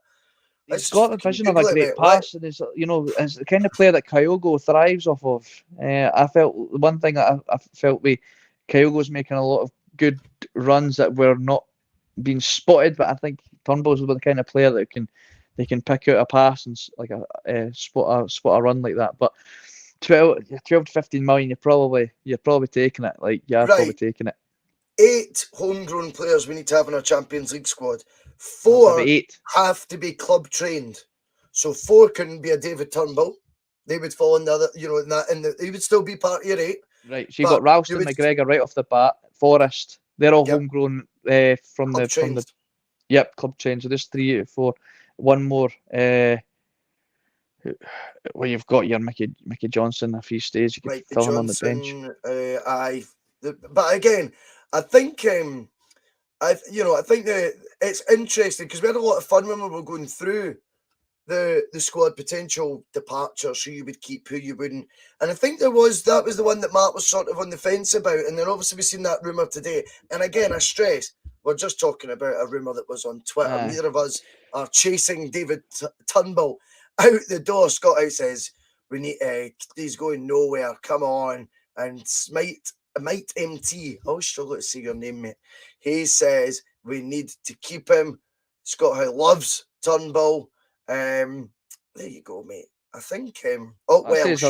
He's got the vision of a great pass, and is the kind of player that Kyogo thrives off of. I felt one thing that I felt Kyogo's making a lot of good runs that were not being spotted, but I think Turnbull's the kind of player that can pick out a pass and like spot a run like that. But 12 to 15 million, you're probably taking it. Probably taking it. 8 homegrown players we need to have in our Champions League squad. 4 have to be club trained. So 4 can be a David Turnbull. They would fall in the other, he would still be part of your 8. Right. So you got Ralston, McGregor right off the bat, Forrest. They're all homegrown from the club trained. So there's 3 out of 4. One more. Well, you've got your Mickey Johnson. If he stays, you can throw him on the bench. But again, I think that it's interesting because we had a lot of fun when we were going through the squad potential departures, who you would keep, who you wouldn't. And I think that was the one that Mark was sort of on the fence about. And then obviously we've seen that rumour today. And again, I stress, we're just talking about a rumour that was on Twitter. Neither of us are chasing David Turnbull out the door. Scott House says, we need he's going nowhere. Come on. And Might MT, I always struggle to say your name, mate. He says we need to keep him. Scott Howe loves Turnbull. There you go, mate. I think Welsh.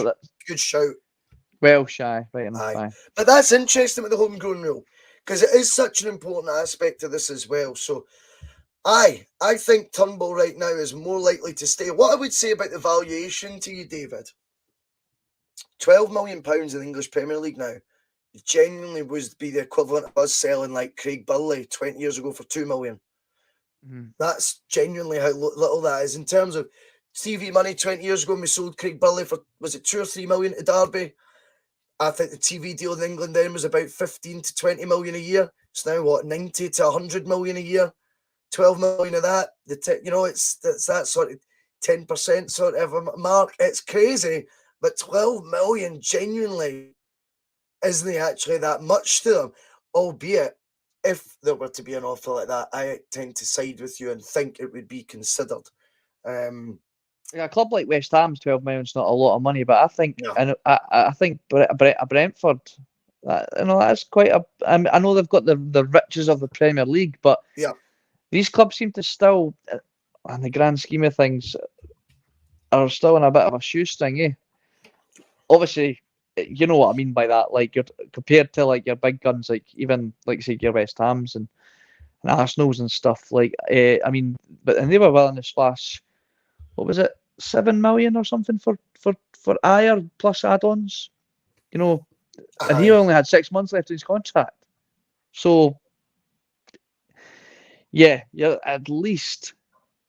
Good shout. Welsh, aye, right enough, Aye. aye. But that's interesting with the homegrown rule, because it is such an important aspect of this as well. So I think Turnbull right now is more likely to stay. What I would say about the valuation to you, David, £12 million in the English Premier League now genuinely would be the equivalent of us selling like Craig Burley 20 years ago for £2 million. That's genuinely how little that is. In terms of TV money, 20 years ago, we sold Craig Burley for, was it 2 or 3 million to Derby? I think the TV deal in England then was about 15 to 20 million a year. It's now what, 90 to 100 million a year? 12 million of that. It's that sort of 10% sort of mark. It's crazy, but 12 million genuinely isn't actually that much to them, albeit if there were to be an offer like that, I tend to side with you and think it would be considered. A club like West Ham's 12 million is not a lot of money, but I think I think Brentford, that's quite a. I know they've got the riches of the Premier League, but these clubs seem to still, in the grand scheme of things, are still in a bit of a shoestring, eh? Obviously, you know what I mean by that. Like, you're compared to like your big guns, like even like say your West Hams and Arsenals and stuff. Like, I mean, and they were willing to splash, what was it, 7 million or something for Ayer plus add-ons, and he only had 6 months left in his contract. So, yeah, you're at least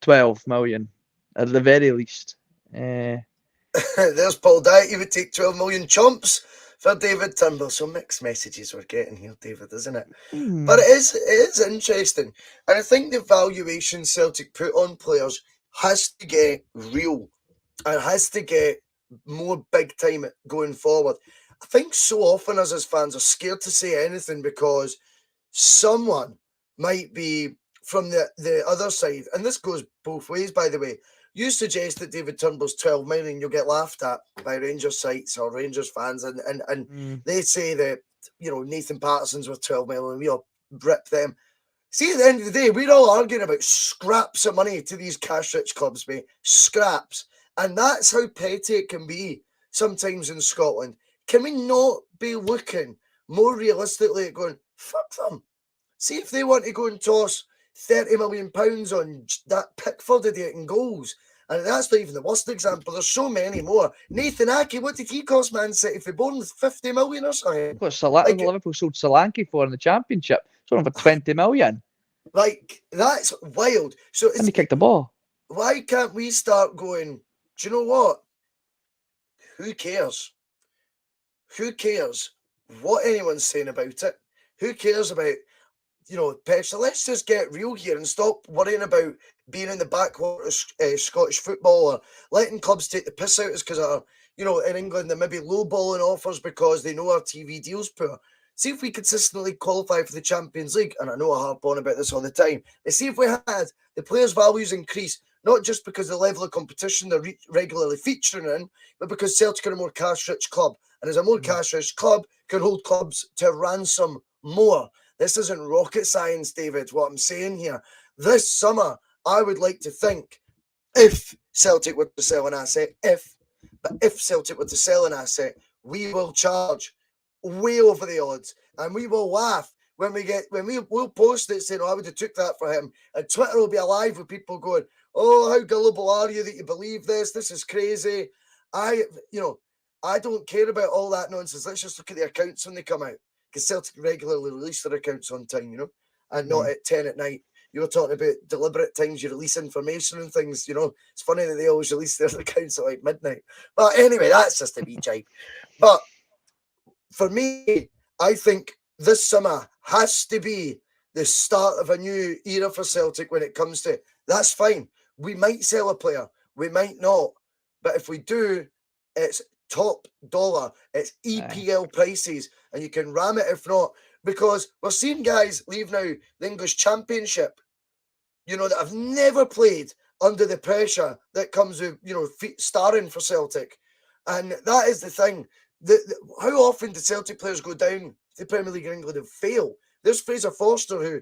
12 million at the very least. There's Paul Dye. He would take 12 million chomps for David Turnbull. So mixed messages we're getting here, David, isn't it? But it is interesting. And I think the valuation Celtic put on players has to get real and has to get more big time going forward. I think so often as fans are scared to say anything because someone might be from the other side, and this goes both ways, by the way. You suggest that David Turnbull's 12 million, you'll get laughed at by Rangers sites or Rangers fans, and they say that Nathan Patterson's worth 12 million, and we all rip them. See, at the end of the day, we're all arguing about scraps of money to these cash-rich clubs, mate. Scraps. And that's how petty it can be sometimes in Scotland. Can we not be looking more realistically at going, fuck them? See if they want to go and toss £30 million on that Pickford idiot in goals. And that's not even the worst example. There's so many more. Nathan Ake, what did he cost Man City for Bournemouth? 50 million or something? What Liverpool sold Solanke for in the Championship? Sold him for 20 million. Like, that's wild. So and he kicked the ball. Why can't we start going, do you know what? Who cares? Who cares what anyone's saying about it? Who cares about, Petra? Let's just get real here and stop worrying about being in the backwater of Scottish football or letting clubs take the piss out of us because, in England, they're maybe lowballing offers because they know our TV deal's poor. See if we consistently qualify for the Champions League, and I know I harp on about this all the time, but see if we had the players' values increase, not just because of the level of competition they're regularly featuring in, but because Celtic are a more cash-rich club. And as a more cash-rich club, can hold clubs to ransom more. This isn't rocket science, David, what I'm saying here. This summer, I would like to think, if Celtic were to sell an asset, if Celtic were to sell an asset, we will charge way over the odds, and we will laugh when we'll post it saying, I would have took that for him, and Twitter will be alive with people going, oh, how gullible are you that you believe this is crazy. I don't care about all that nonsense. Let's just look at the accounts when they come out, because Celtic regularly release their accounts on time, and not at 10 at night. You were talking about deliberate times you release information and things, it's funny that they always release their accounts at like midnight, but anyway, that's just a wee jibe. But for me, I think this summer has to be the start of a new era for Celtic when it comes to, that's fine. We might sell a player, we might not. But if we do, it's top dollar, it's EPL prices, and you can ram it if not. Because we're seeing guys leave now the English Championship, that have never played under the pressure that comes with, starring for Celtic. And that is the thing. How often do Celtic players go down to the Premier League in England and fail? There's Fraser Forster, who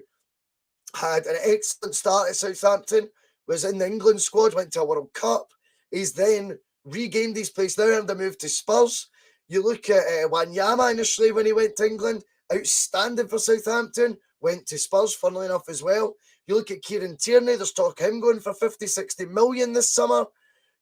had an excellent start at Southampton, was in the England squad, went to a World Cup. He's then regained his place now and a move to Spurs. You look at Wanyama initially when he went to England, outstanding for Southampton, went to Spurs, funnily enough, as well. You look at Kieran Tierney, there's talk of him going for 50, 60 million this summer.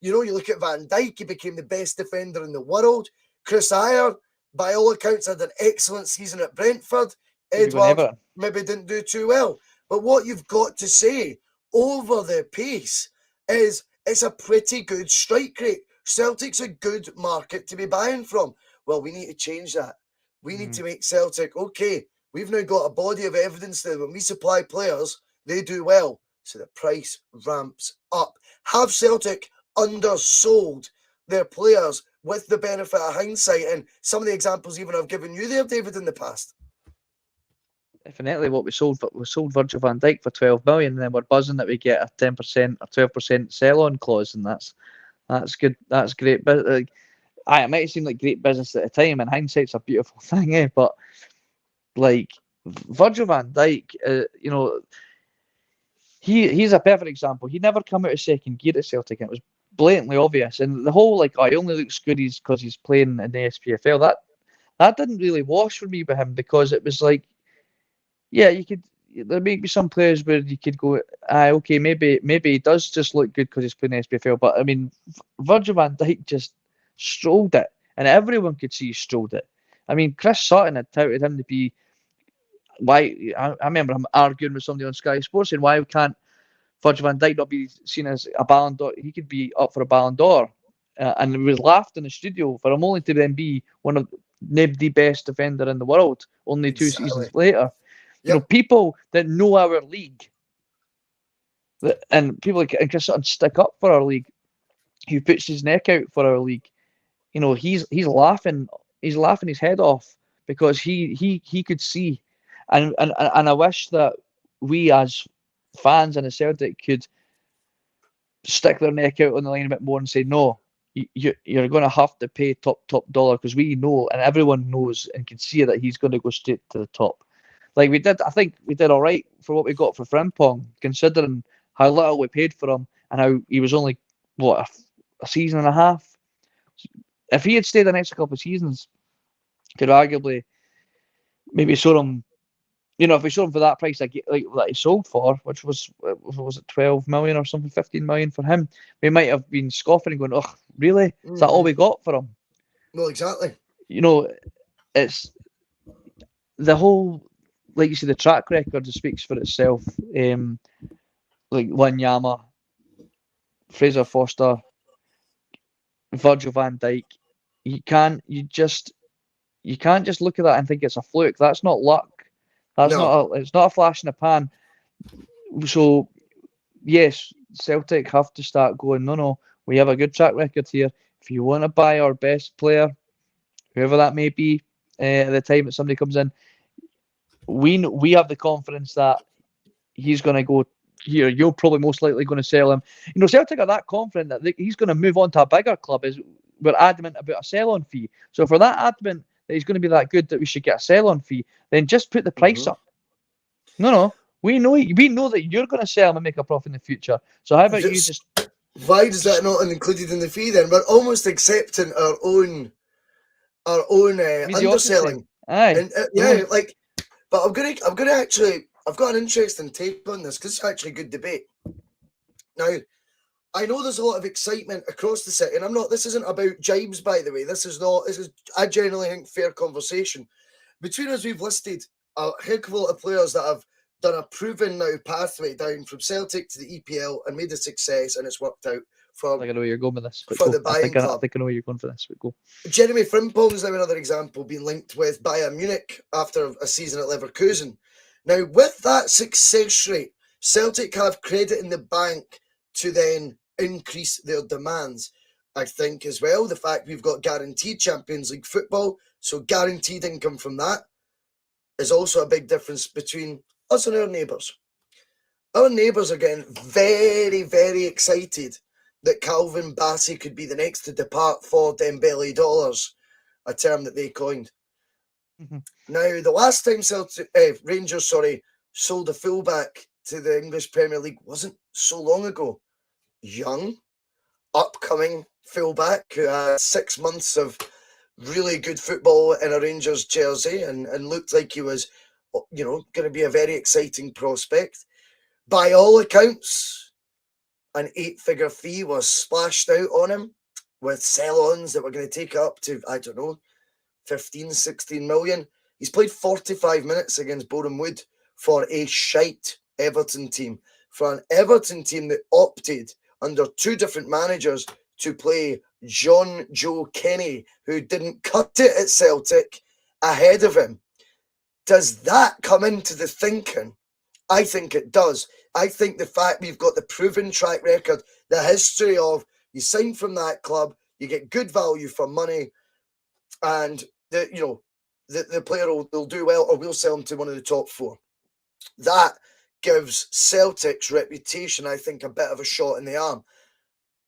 You know, you look at Van Dijk, he became the best defender in the world. Chris Ayer, by all accounts, had an excellent season at Brentford. Edward maybe didn't do too well. But what you've got to say over the pace is it's a pretty good strike rate. Celtic's a good market to be buying from. Well, we need to change that. We need to make Celtic, okay, we've now got a body of evidence that when we supply players, they do well. So the price ramps up. Have Celtic undersold their players with the benefit of hindsight? And some of the examples even I've given you there, David, in the past. Definitely what we sold Virgil van Dijk for 12 million, and then we're buzzing that we get a 10% or 12% sell-on clause, and that's good. That's great. But it might have seemed like great business at the time, and hindsight's a beautiful thing, eh? But like Virgil van Dijk, you know, he's a perfect example. He never come out of second gear at Celtic, and it was blatantly obvious. And the whole like, he only looks good because he's playing in the SPFL. That didn't really wash for me with him, because it was like, yeah, there may be some players where you could go, okay, maybe he does just look good because he's playing SPFL. But I mean, Virgil van Dijk just strolled it, and everyone could see he strolled it. I mean, Chris Sutton had touted him to be, I remember him arguing with somebody on Sky Sports saying, why can't Virgil van Dijk not be seen as a Ballon d'Or? He could be up for a Ballon d'Or. And it was laughed in the studio for him only to then be maybe the best defender in the world, only 2 seasons later. You know, people that know our league, and people like Chris Sutton stick up for our league, who puts his neck out for our league. You know, he's laughing his head off because he could see, and I wish that we as fans in the Celtic could stick their neck out on the line a bit more and say, no, you're going to have to pay top dollar, because we know, and everyone knows and can see that he's going to go straight to the top. Like we did, I think we did all right for what we got for Frimpong, considering how little we paid for him and how he was only, a season and a half. If he had stayed the next couple of seasons, could arguably maybe sold him, you know, if we sold him for that price like that he sold for, which was it 12 million or something, 15 million for him, we might have been scoffing and going, oh, really? Is that all we got for him? Well, exactly. You know, it's the whole, like you see, the track record speaks for itself. Like Wanyama, Fraser Foster, Virgil van Dijk. You can't just look at that and think it's a fluke. That's not luck. It's not a flash in the pan. So yes, Celtic have to start going, no, we have a good track record here. If you want to buy our best player, whoever that may be, at the time that somebody comes in, we have the confidence that he's going to go here. You're probably most likely going to sell him. You know, Celtic are that confident that he's going to move on to a bigger club. We're adamant about a sell-on fee. So if we're that adamant that he's going to be that good that we should get a sell-on fee, then just put the price up. No. We know that you're going to sell him and make a profit in the future. So how about you just... Why is that not included in the fee then? We're almost accepting our own underselling. Aye. And, but I'm gonna actually, I've got an interesting take on this because it's actually a good debate. Now, I know there's a lot of excitement across the city, and this isn't about jibes, by the way. This is, I genuinely think, fair conversation. Between us, we've listed a heck of a lot of players that have done a proven now pathway down from Celtic to the EPL and made a success, and it's worked out for. I think I know where you're going with this. For the buying club. I think I know where you're going for this. But go. Jeremy Frimpong is now another example, being linked with Bayern Munich after a season at Leverkusen. Now, with that success rate, Celtic have credit in the bank to then increase their demands. I think as well, the fact we've got guaranteed Champions League football, so guaranteed income from that, is also a big difference between us and our neighbours. Our neighbours are getting very, very excited that Calvin Bassey could be the next to depart for Dembele dollars, a term that they coined. Mm-hmm. Now, the last time Rangers sold a fullback to the English Premier League wasn't so long ago. Young, upcoming fullback who had 6 months of really good football in a Rangers jersey and looked like he was, going to be a very exciting prospect. By all accounts, an 8-figure fee was splashed out on him with sell-ons that were going to take up to, 15, 16 million. He's played 45 minutes against Boreham Wood for a shite Everton team. For an Everton team that opted under 2 different managers to play John Joe Kenny, who didn't cut it at Celtic, ahead of him. Does that come into the thinking? I think it does. I think the fact we've got the proven track record, the history of you sign from that club, you get good value for money, and the player will do well, or we'll sell him to one of the top 4. That gives Celtic's reputation, I think, a bit of a shot in the arm.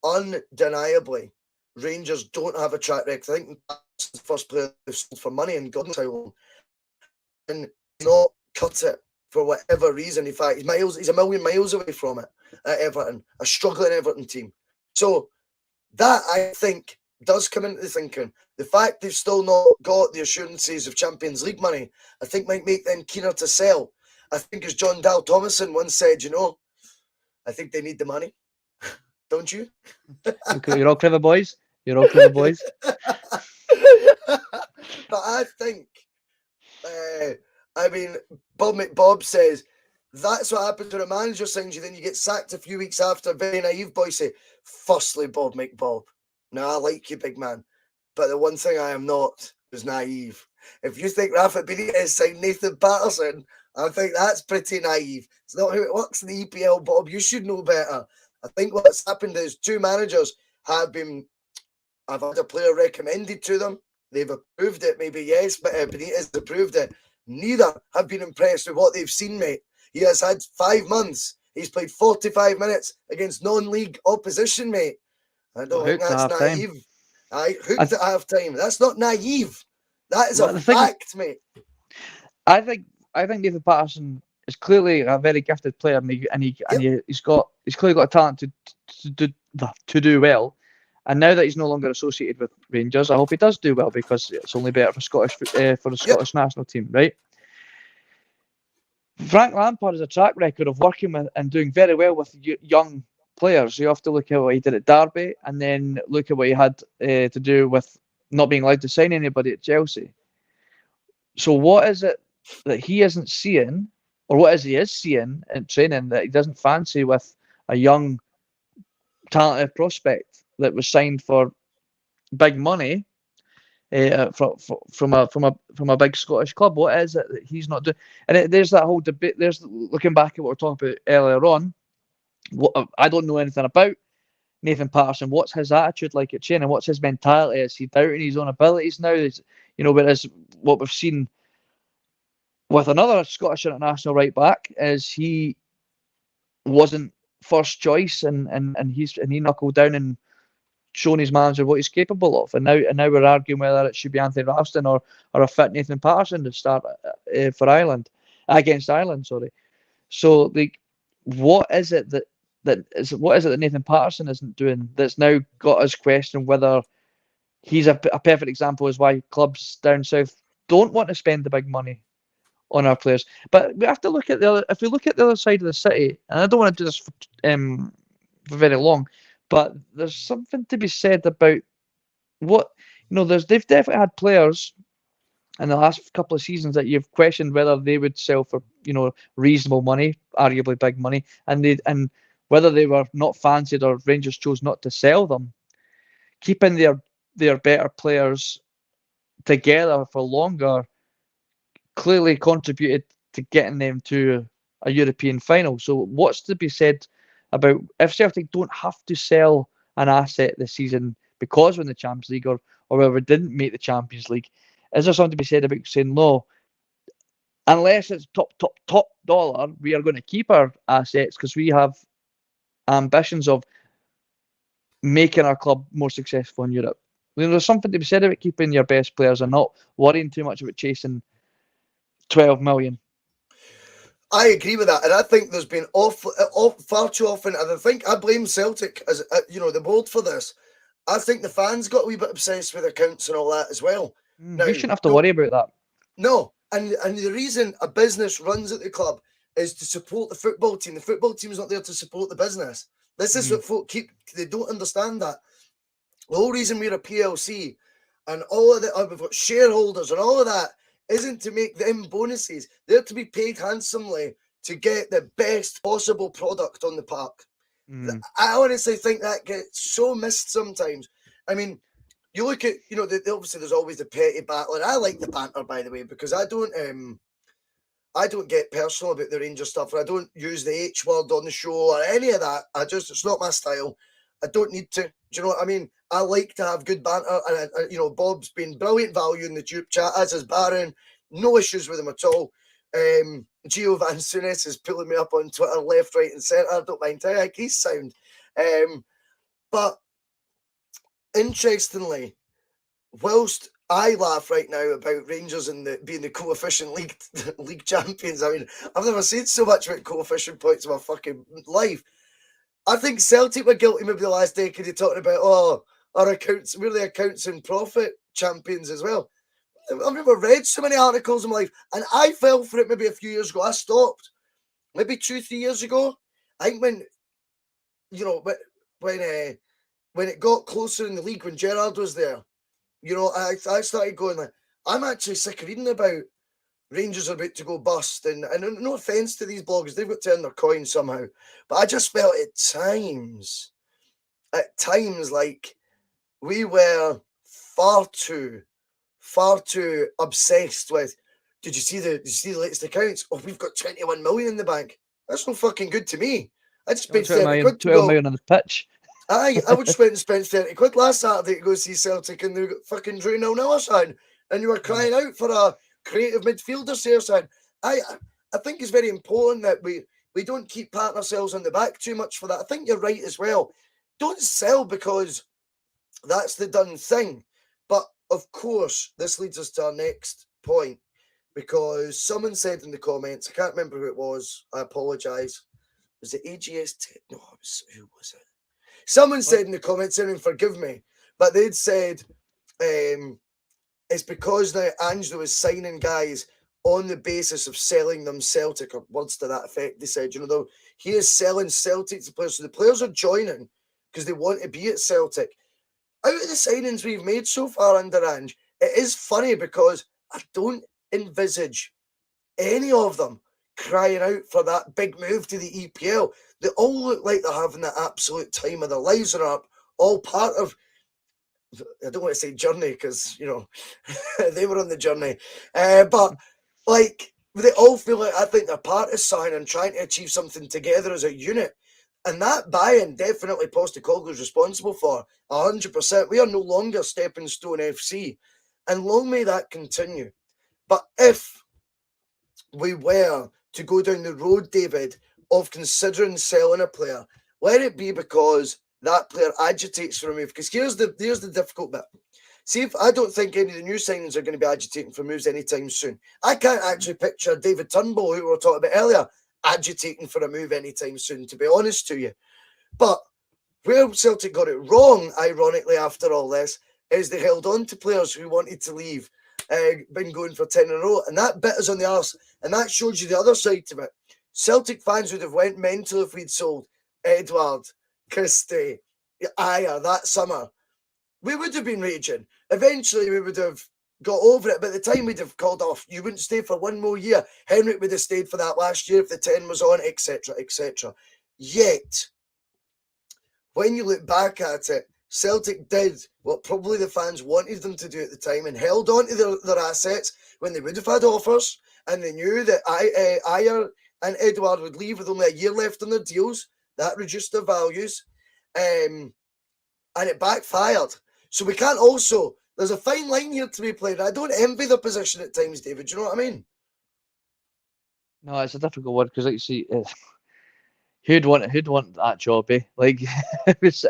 Undeniably, Rangers don't have a track record. I think that's the first player they've sold for money in God knows how long, and not cut it for whatever reason. In fact, he's a million miles away from it at Everton, a struggling Everton team. So that, I think, does come into the thinking. The fact they've still not got the assurances of Champions League money, I think might make them keener to sell. I think, as John Dal Thomason once said, I think they need the money. Don't you? You're all clever boys. You're all clever boys. But I think, Bob McBob says, that's what happens when a manager signs you, then you get sacked a few weeks after. Very naive, Bhoycie. Firstly, Bob McBob. Now, I like you, big man. But the one thing I am not is naive. If you think Rafa Benitez signed Nathan Patterson, I think that's pretty naive. It's not how it works in the EPL, Bob. You should know better. I think what's happened is 2 managers have had a player recommended to them. They've approved it, maybe yes, but Benitez approved it. Neither have been impressed with what they've seen, mate. He has had 5 months. He's played 45 minutes against non-league opposition, mate. I don't think that's naive. Hooked at half time. That's not naive. That is a fact, mate. I think Nathan Patterson is clearly a very gifted player, and he's clearly got a talent to do well. And now that he's no longer associated with Rangers, I hope he does do well, because it's only better for the Scottish national team, right? Frank Lampard has a track record of working with and doing very well with young players. You have to look at what he did at Derby, and then look at what he had to do with not being allowed to sign anybody at Chelsea. So what is it that he isn't seeing, or what is he is seeing in training that he doesn't fancy with a young, talented prospect that was signed for big money from a big Scottish club? What is it that he's not doing? And there's that whole debate. There's looking back at what we were talking about earlier on. I don't know anything about Nathan Patterson. What's his attitude like at training? What's his mentality? Is he doubting his own abilities now? Whereas what we've seen with another Scottish international right back is he wasn't first choice, and he knuckled down and shown his manager what he's capable of. And now we're arguing whether it should be Anthony Ralston or a fit Nathan Patterson to start for Ireland against Ireland. Sorry. So what is it that Nathan Patterson isn't doing that's now got us questioning whether he's a perfect example as why clubs down south don't want to spend the big money on our players? But we have to look at if we look at the other side of the city, and I don't want to do this for very long, but there's something to be said about what they've definitely had players in the last couple of seasons that you've questioned whether they would sell for reasonable money, arguably big money, and whether they were not fancied or Rangers chose not to sell them. Keeping their better players together for longer clearly contributed to getting them to a European final. So what's to be said about if Celtic don't have to sell an asset this season because we're in the Champions League, or whether we didn't make the Champions League? Is there something to be said about saying, no, unless it's top dollar, we are going to keep our assets because we have ambitions of making our club more successful in Europe? There's something to be said about keeping your best players and not worrying too much about chasing 12 million. I agree with that, and I think there's been far too often, and I think I blame Celtic as the board for this. I think the fans got a wee bit obsessed with accounts and all that as well. Now, We shouldn't have to worry about that. no, and the reason a business runs at the club is to support the football team. The football team is not there to support the business. This is what folk they don't understand that. The whole reason we're a PLC and all of that, we've got shareholders and all of that, isn't to make them bonuses. They're to be paid handsomely to get the best possible product on the park. I honestly think that gets so missed sometimes. I mean, you look at, obviously there's always the petty battle, and I like the banter, by the way, because I don't get personal about the Rangers stuff, and I don't use the H word on the show or any of that. It's not my style. I don't need to. Do you know what I mean? I like to have good banter, and Bob's been brilliant value in the tube chat, as is Baron. No issues with him at all. Gio Van Sunes is pulling me up on Twitter, left, right, and centre. I don't mind. I think he's sound. But interestingly, whilst I laugh right now about Rangers and being the coefficient league champions, I mean, I've never seen so much about coefficient points in my fucking life. I think Celtic were guilty maybe the last decade of talking about, our accounts, we're the accounts and profit champions as well. I've never read so many articles in my life, and I fell for it maybe a few years ago. I stopped maybe 2-3 years ago. I think when it got closer in the league, when Gerrard was there, I started going like, I'm actually sick of reading about Rangers are about to go bust, and no offense to these bloggers, they've got to earn their coin somehow, but I just felt at times like we were far too obsessed with. Did you see the latest accounts? Oh, we've got 21 million in the bank. That's no fucking good to me. I just paid 30 quid to 12 million on the pitch. I would spend 30 quid last Saturday to go see Celtic, and they got fucking drew 0-0 sign, and you were crying out for a creative midfielder there sign. I think it's very important that we don't keep patting ourselves on the back too much for that. I think you're right as well. Don't sell because that's the done thing. But of course, this leads us to our next point, because someone said in the comments, I can't remember who it was, I apologise. Was it AGS? No, who was it? Someone said in the comments, and forgive me, but they'd said it's because now Angelo is signing guys on the basis of selling them Celtic, or words to that effect. They said, though, he is selling Celtic to players. So the players are joining because they want to be at Celtic. Out of the signings we've made so far under Ange, it is funny because I don't envisage any of them crying out for that big move to the EPL. They all look like they're having the absolute time of their lives and are all part of, I don't want to say journey because, they were on the journey. But like, they all feel like, I think they're part of something and trying to achieve something together as a unit. And that buy-in definitely Postecoglou is responsible for 100%. We are no longer Stepping Stone FC, and long may that continue. But if we were to go down the road, David, of considering selling a player, let it be because that player agitates for a move. Because here's the difficult bit. See, if I don't think any of the new signings are going to be agitating for moves anytime soon. I can't actually picture David Turnbull, who we were talking about earlier, agitating for a move anytime soon, to be honest to you. But where Celtic got it wrong, ironically, after all this, is they held on to players who wanted to leave, been going for 10 in a row, and that bit us on the arse, and that shows you the other side to it. Celtic fans would have went mental if we'd sold Edouard, Christie, Ayer that summer. We would have been raging. Eventually, we would have got over it, but at the time we'd have called off. You wouldn't stay for one more year. Henrik would have stayed for that last year if the 10 was on, etc., etc. Yet, when you look back at it, Celtic did what probably the fans wanted them to do at the time and held on to their assets when they would have had offers, and they knew that Ayer and Edouard would leave with only a year left on their deals. That reduced their values, and it backfired. So we can't also... There's a fine line here to be played. I don't envy their position at times, David. Do you know what I mean? No, it's a difficult one because, like you see, who'd want that job, eh? Like,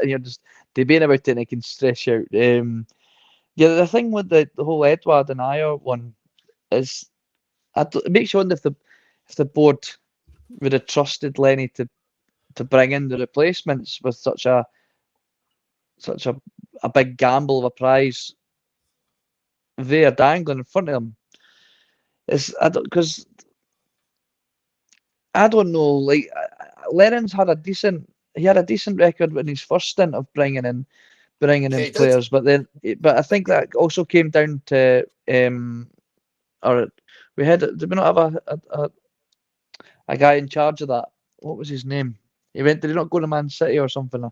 you're just debating about it and it can stress you out. Yeah, the thing with the whole Edouard and Ayer one is, it makes you wonder if the board would have trusted Lenny to bring in the replacements with such a big gamble of a prize there dangling in front of him. Because I don't know, like Lennon's had a decent record in his first stint of bringing in He did. players, but I think that also came down to or did we not have a guy in charge of that? What was his name? Did he not go to Man City or something?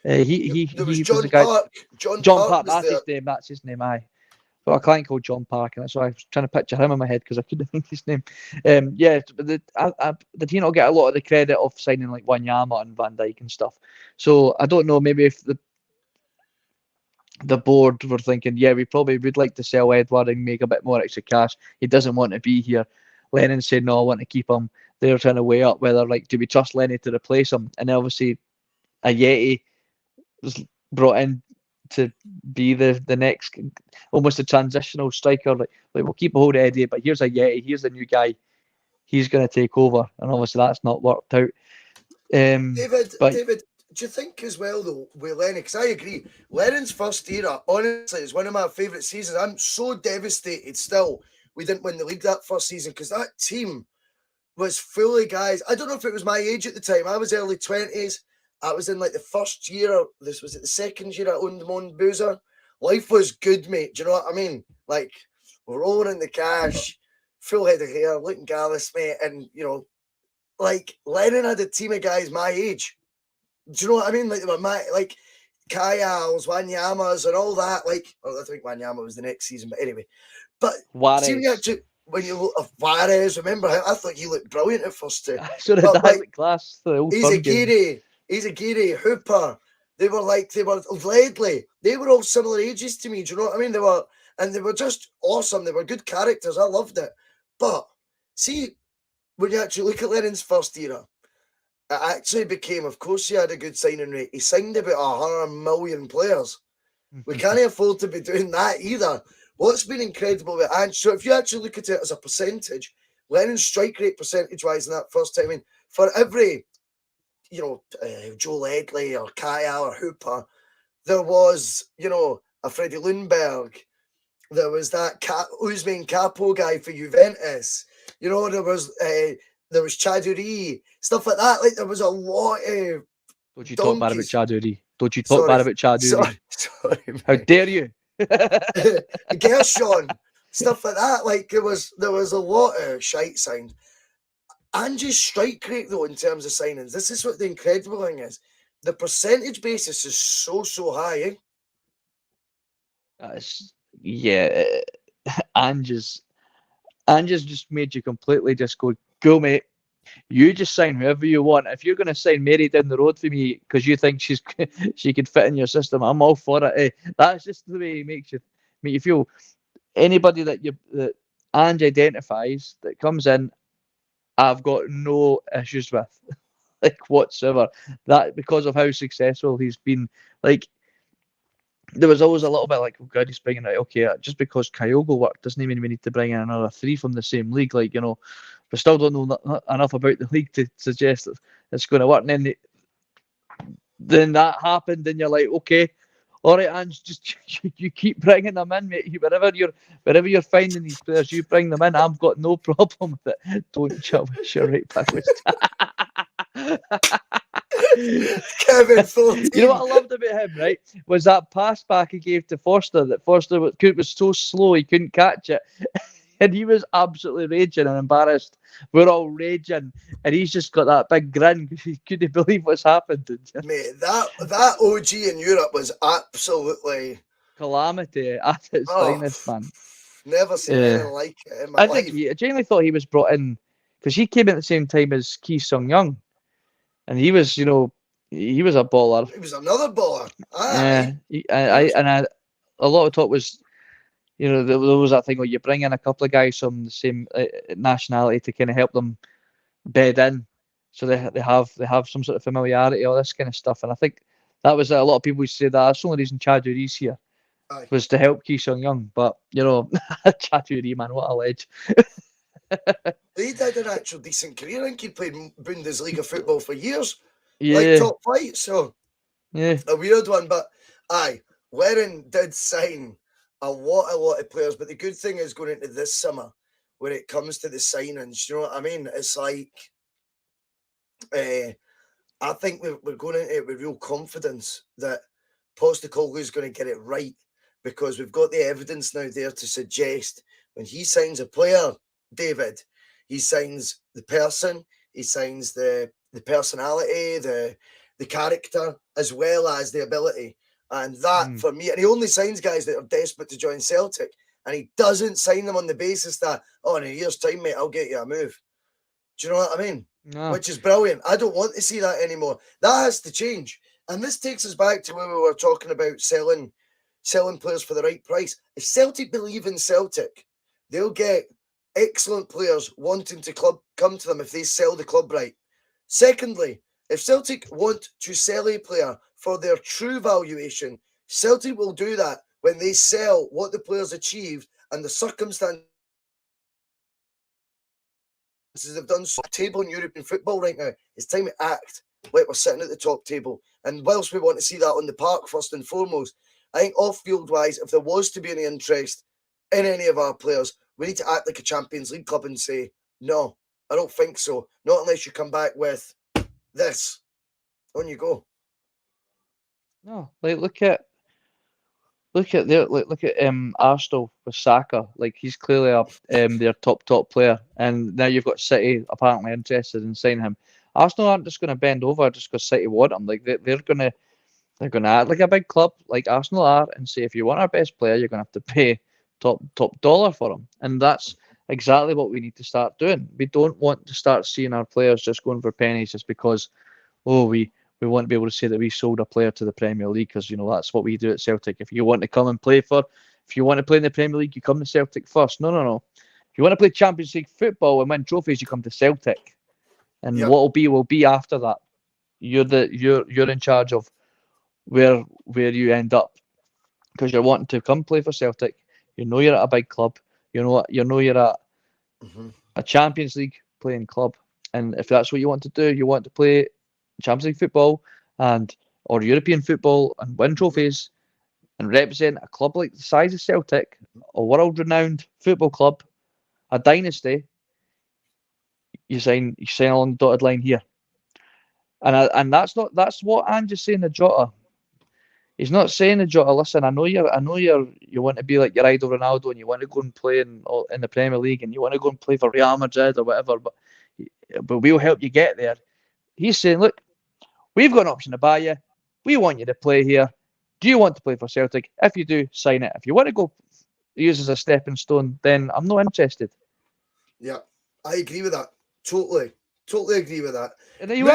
He There was was John the guy. Park. John Park Park, was there. that's his name. Aye. Got a client called John Park, and that's why I was trying to picture him in my head because I couldn't think his name. Yeah, but did he not get a lot of the credit of signing like Wanyama and Van Dijk and stuff? So I don't know. Maybe if the board were thinking, yeah, we probably would like to sell Edward and make a bit more extra cash. He doesn't want to be here. Lennon said, no, I want to keep him. They're trying to weigh up whether, like, do we trust Lenny to replace him? And obviously, Ayeti was brought in to be the next, almost a transitional striker. Like we'll keep a hold of Eddie, but here's Ayeti, here's the new guy. He's going to take over. And obviously, that's not worked out. David, do you think as well, though, with Lennon, because I agree, Lennon's first era, honestly, is one of my favourite seasons. I'm so devastated still we didn't win the league that first season, because that team was full of guys. I don't know if it was my age at the time. I was early 20s. I was in like the first year. This was the second year I owned Mon Boozer. Life was good, mate. Do you know what I mean? Like, we're rolling in the cash, full head of hair, looking gallus, mate. And, you know, like, Lennon had a team of guys my age. Do you know what I mean? Like, they were like Kayals, Wanyamas, and all that. Like, I think Wanyama was the next season, but anyway. But when you look at Juarez, remember him? I thought he looked brilliant at first two. So did that, like, class. He's a Geary, Hooper. They were Ledley. They were all similar ages to me. Do you know what I mean? They were just awesome. They were good characters. I loved it. But see, when you actually look at Lennon's first era, it actually became, of course, he had a good signing rate. He signed about 100 million players. We can't afford to be doing that either. What's been incredible with Ange, so if you actually look at it as a percentage, Lennon's strike rate percentage-wise in that first time, I mean, for every, you know, Joe Ledley or Kaya or Hooper, there was, you know, a Freddie Lundberg. There was that Usman Capo guy for Juventus. You know, there was Chaduri, stuff like that. Like, there was a lot of Don't you talk bad about Chaduri. Don't you talk bad about Chaduri. Sorry, how dare you? Gershon, stuff like that. Like, there was a lot of shite signed. Ange's strike rate, though, in terms of signings, this is what the incredible thing is. The percentage basis is so high, eh? Yeah, Ange's just made you completely just go, mate. You just sign whoever you want. If you're going to sign Mary down the road for me because you think she could fit in your system, I'm all for it. Eh? That's just the way he makes you feel. Anybody that Ange identifies that comes in, I've got no issues with, like, whatsoever. That because of how successful he's been. Like, there was always a little bit like, oh God, he's bringing out, okay, just because Kyogo worked doesn't mean we need to bring in another 3 from the same league. Like, you know, we still don't know enough about the league to suggest that it's going to work. And then that happened, and you're like, okay, all right, Ange, just you keep bringing them in, mate. Wherever you're finding these players, you bring them in. I've got no problem with it. Don't you wish your right back was Kevin 14. You know what I loved about him, right? Was that pass back he gave to Forster, that Forster was so slow he couldn't catch it. And he was absolutely raging and embarrassed. We're all raging. And he's just got that big grin because he couldn't believe what's happened. Mate, that OG in Europe was absolutely calamity at its finest, man. Never seen anything like it in my life. I genuinely thought he was brought in because he came at the same time as Ki Sung Young. And he was, you know, he was a baller. He was another baller. A lot of talk was, you know, there was that thing where you bring in a couple of guys from the same nationality to kind of help them bed in, so they have some sort of familiarity, all this kind of stuff. And I think that was a lot of people say that's the only reason Chaduri's here was to help Ki Sung Young. But, you know, Chaduri, man, what a ledge. He did an actual decent career. I think he played Bundesliga football for years, like Yeah, top flight. So yeah. a weird one, but aye, Warren did sign a lot of players. But the good thing is going into this summer, when it comes to the signings, you know what I mean? It's like, I think we're going into it with real confidence that Postecoglou is going to get it right, because we've got the evidence now there to suggest when he signs a player, David, he signs the person, he signs the personality, the character, as well as the ability. And that, for me, and he only signs guys that are desperate to join Celtic, and he doesn't sign them on the basis that, oh, in a year's time, mate, I'll get you a move. Do you know what I mean? No. Which is brilliant. I don't want to see that anymore. That has to change. And this takes us back to when we were talking about selling players for the right price. If Celtic believe in Celtic, they'll get excellent players wanting to come to them if they sell the club right. Secondly, if Celtic want to sell a player for their true valuation, Celtic will do that when they sell what the players achieved and the circumstances have done. So table in European football right now, it's time to act like we're sitting at the top table. And whilst we want to see that on the park first and foremost, I think off-field wise, if there was to be any interest in any of our players, we need to act like a Champions League club and say, no, I don't think so. Not unless you come back with this. On you go. No, like look at Arsenal with Saka. Like he's clearly their top player, and now you've got City apparently interested in signing him. Arsenal aren't just going to bend over just because City want him. Like they're gonna act like a big club like Arsenal are and say, if you want our best player, you're gonna have to pay top dollar for him, and that's exactly what we need to start doing. We don't want to start seeing our players just going for pennies just because, oh, we want to be able to say that we sold a player to the Premier League, because that's what we do at Celtic. If you want to come and play if you want to play in the Premier League, you come to Celtic first. No. If you want to play Champions League football and win trophies, you come to Celtic. And what will be after that. You're in charge of where you end up, because you're wanting to come play for Celtic. You're at a big club. You're at a Champions League playing club, and if that's what you want to do, you want to play Champions League football or European football and win trophies and represent a club like the size of Celtic, a world-renowned football club, a dynasty. You sign along the dotted line here, and that's what Ange's saying to Jota. He's not saying to Jota, listen, I know you want to be like your idol Ronaldo, and you want to go and play in the Premier League, and you want to go and play for Real Madrid or whatever, but we'll help you get there. He's saying, look, we've got an option to buy you. We want you to play here. Do you want to play for Celtic? If you do, sign it. If you want to go use as a stepping stone, then I'm not interested. Yeah, I agree with that. Totally agree with that. And he'll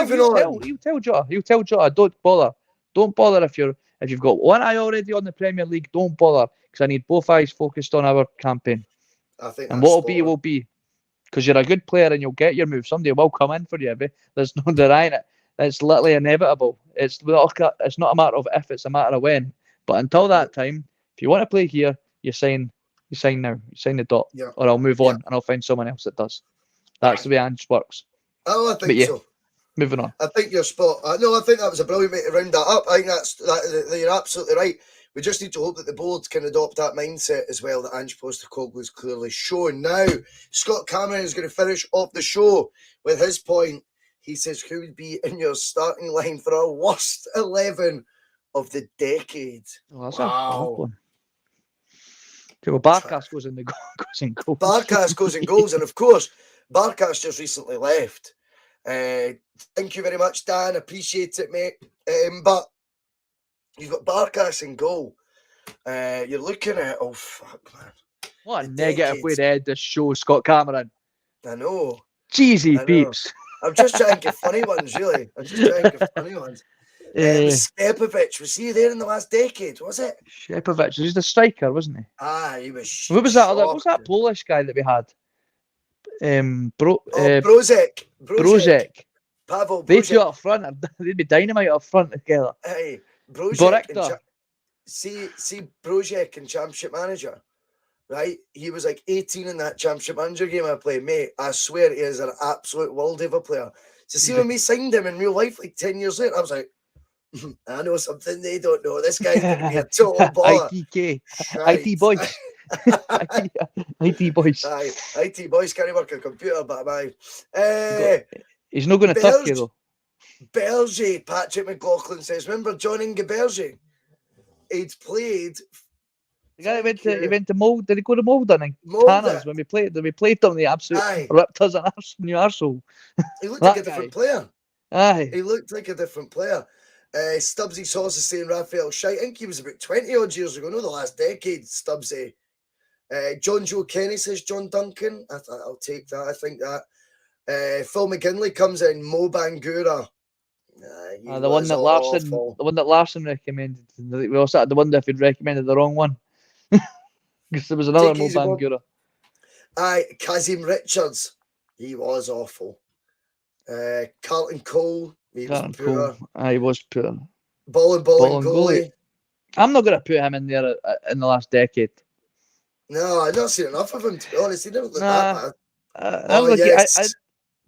tell Jota, don't bother. Don't bother if you've got one eye already on the Premier League. Don't bother, because I need both eyes focused on our campaign. I think, and what will be, because you're a good player and you'll get your move. Somebody will come in for you. There's no denying it. It's literally inevitable. It's not a matter of if, it's a matter of when. But until that time, if you want to play here, you sign now. You sign the dot, or I'll move on and I'll find someone else that does. That's the way Ange works. Oh, I think so. Moving on. I think you're spot. No, I think that was a brilliant way to round that up. I think you're absolutely right. We just need to hope that the board can adopt that mindset as well that Ange Postecoglou has clearly shown. Now, Scott Cameron is going to finish off the show with his point. He says, who would be in your starting line for our worst 11 of the decade? Oh, that's a hard one. Okay, well, Barkas goes in goals. Barkas goes in goals, and of course, Barkas just recently left. Thank you very much, Dan. Appreciate it, mate. But you've got Barkas in goal. You're looking at, oh, fuck, man. What a negative way to end this show, Scott Cameron. I know. Cheesy peeps. I'm just trying to get funny ones, really. Stepovic, was he there in the last decade, was it? Stepovic, he's the striker, wasn't he? Ah, he was. What was that? What was that Polish guy that we had? Brožek. Pavel Brožek. They two up front, they'd be dynamite up front together. Hey, Brožek. See Brožek in Championship Manager. right? He was like 18 in that Championship Manager game I played. Mate, I swear he is an absolute world of a player. So see when we signed him in real life like 10 years later, I was like, I know something they don't know. This guy's going to be a total baller. ITK. Right. IT boys. IT boys. Aye, IT boys can't work a computer, but He's not going to Turkey, though. Bhoycie, Patrick McLaughlin says, remember John Bhoycie? He'd played... The guy that went to Mold, did he go to Malden and Tanners when we played them? We played them, the absolute ripped us an new arsehole. He looked like a different player. Aye. He looked like a different player. Stubbsy Sauce is saying Raphael Shite. I think he was about 20 odd years ago, no, the last decade, Stubbsy. John Joe Kenny says John Duncan. I'll take that. I think that. Phil McGinley comes in, Mo Bangura. The one that Larson recommended. We also had to wonder if he'd recommended the wrong one. Because there was another Mo Bangura. Kazim Richards. He was awful. Carlton Cole. He was poor. He was poor. Ball and goalie. I'm not going to put him in there in the last decade. No, I've not seen enough of him, to be honest. He didn't look that bad. Yes.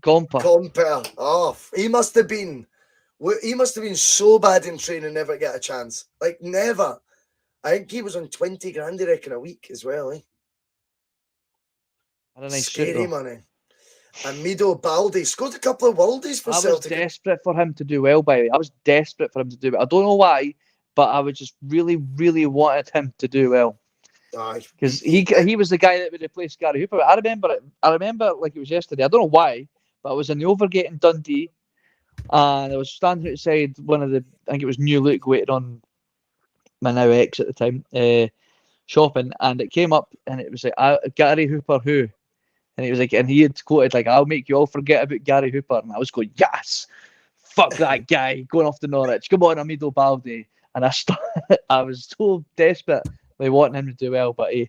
Compare. Oh, he must have been so bad in training, never get a chance. Like, never. I think he was on 20 grand, I reckon, a week as well, eh? Scary money. And Mido Baldi scored a couple of worldies for Celtic. I was desperate for him to do well, by the way. I was desperate for him to do well. I don't know why, but I was just really, really wanted him to do well. Because he was the guy that would replace Gary Hooper. I remember like it was yesterday. I don't know why, but I was in the Overgate in Dundee, and I was standing outside one of the, I think it was New Look, waiting on my now ex at the time, shopping, and it came up and it was like, Gary Hooper who? And he was like, and he had quoted like, I'll make you all forget about Gary Hooper. And I was going, yes, fuck that guy, going off to Norwich. Come on, Amido Baldi. And I was so desperate by wanting him to do well, but he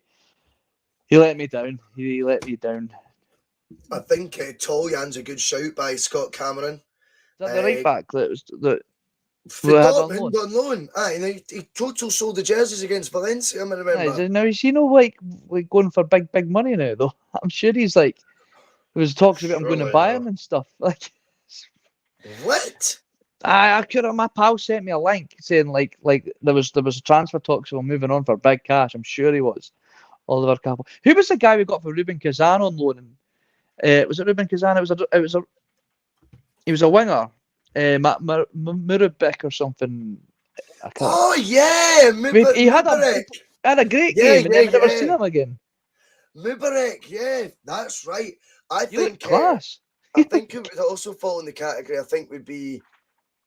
let me down. He let me down. I think Tolyan's a good shout by Scott Cameron. Is that the right back that was that? On loan. Aye, he total sold the jerseys against Valencia, I remember. Now is he like going for big money now though? I'm sure he's like, there was talks about him going to buy him and stuff. Like what? I could have, my pal sent me a link saying like there was a transfer talks of him moving on for big cash. I'm sure he was. Oliver Capel. Who was the guy we got for Ruben Kazan on loan? Was it Ruben Kazan? He was a winger. Murabek or something. Oh yeah, he had a great game, and then never seen him again. Mubarak, yeah, that's right. I think class. I think it would also fall in the category. I think would be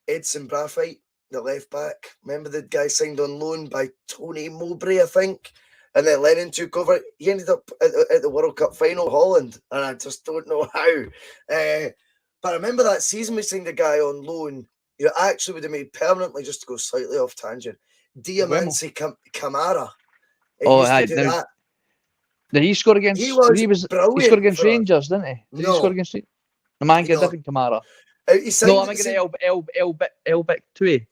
Edson Brathwaite, the left back. Remember the guy signed on loan by Tony Mowbray, I think, and then Lennon took over. He ended up at the World Cup final, Holland, and I just don't know how. But I remember that season we signed a guy on loan who actually would have made permanently, just to go slightly off tangent, Diamansi Kamara. Did he score against? He scored against Rangers, didn't he? Did he score against? The man get different Kamara. I'm thinking El Kaduri.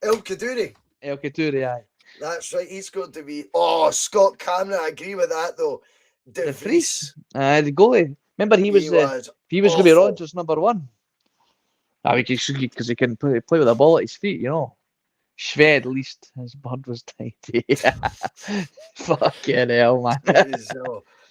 El Kaduri, aye. That's right. He scored to be. Oh, Scott Cameron. I agree with that though. De Vries. The goalie. Remember, he was going to be Rodgers' number one. Because he can play with the ball at his feet, you know. Shved, at least his bird was tidy. Fucking hell, man.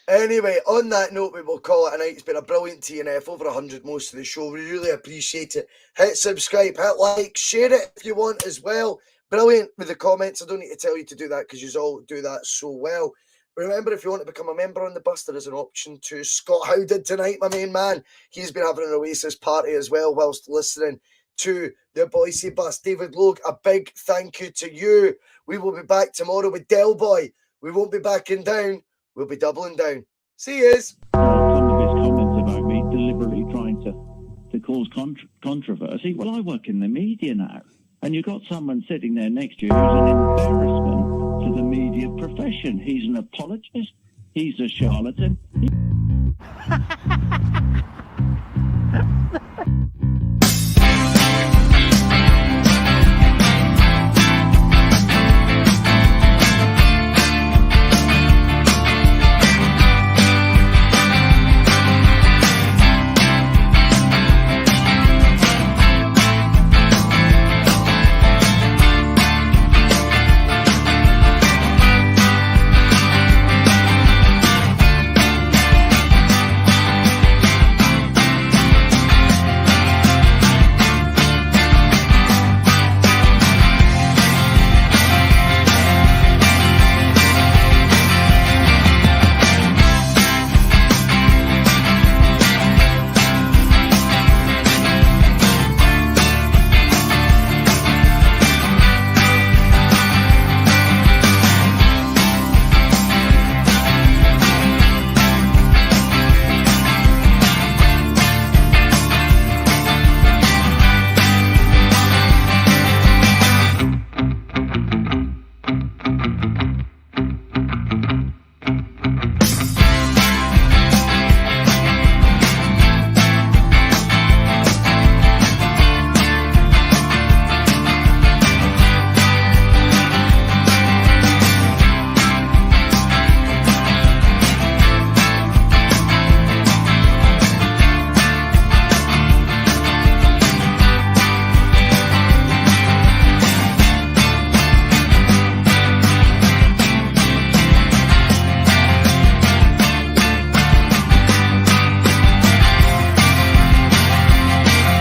Anyway, on that note, we will call it a night. It's been a brilliant T.N.F. Over 100 most of the show. We really appreciate it. Hit subscribe, hit like, share it if you want as well. Brilliant with the comments. I don't need to tell you to do that because you all do that so well. Remember, if you want to become a member on the bus, there is an option to. Scott Howe did tonight, my main man. He's been having an Oasis party as well whilst listening to the Bhoycie bus. David Logue, a big thank you to you. We will be back tomorrow with Del Boy. We won't be backing down. We'll be doubling down. See yous. Some of his comments about me deliberately trying to cause controversy. Well, I work in the media now. And you've got someone sitting there next to you who's an embarrassment to the media profession. He's an apologist. He's a charlatan.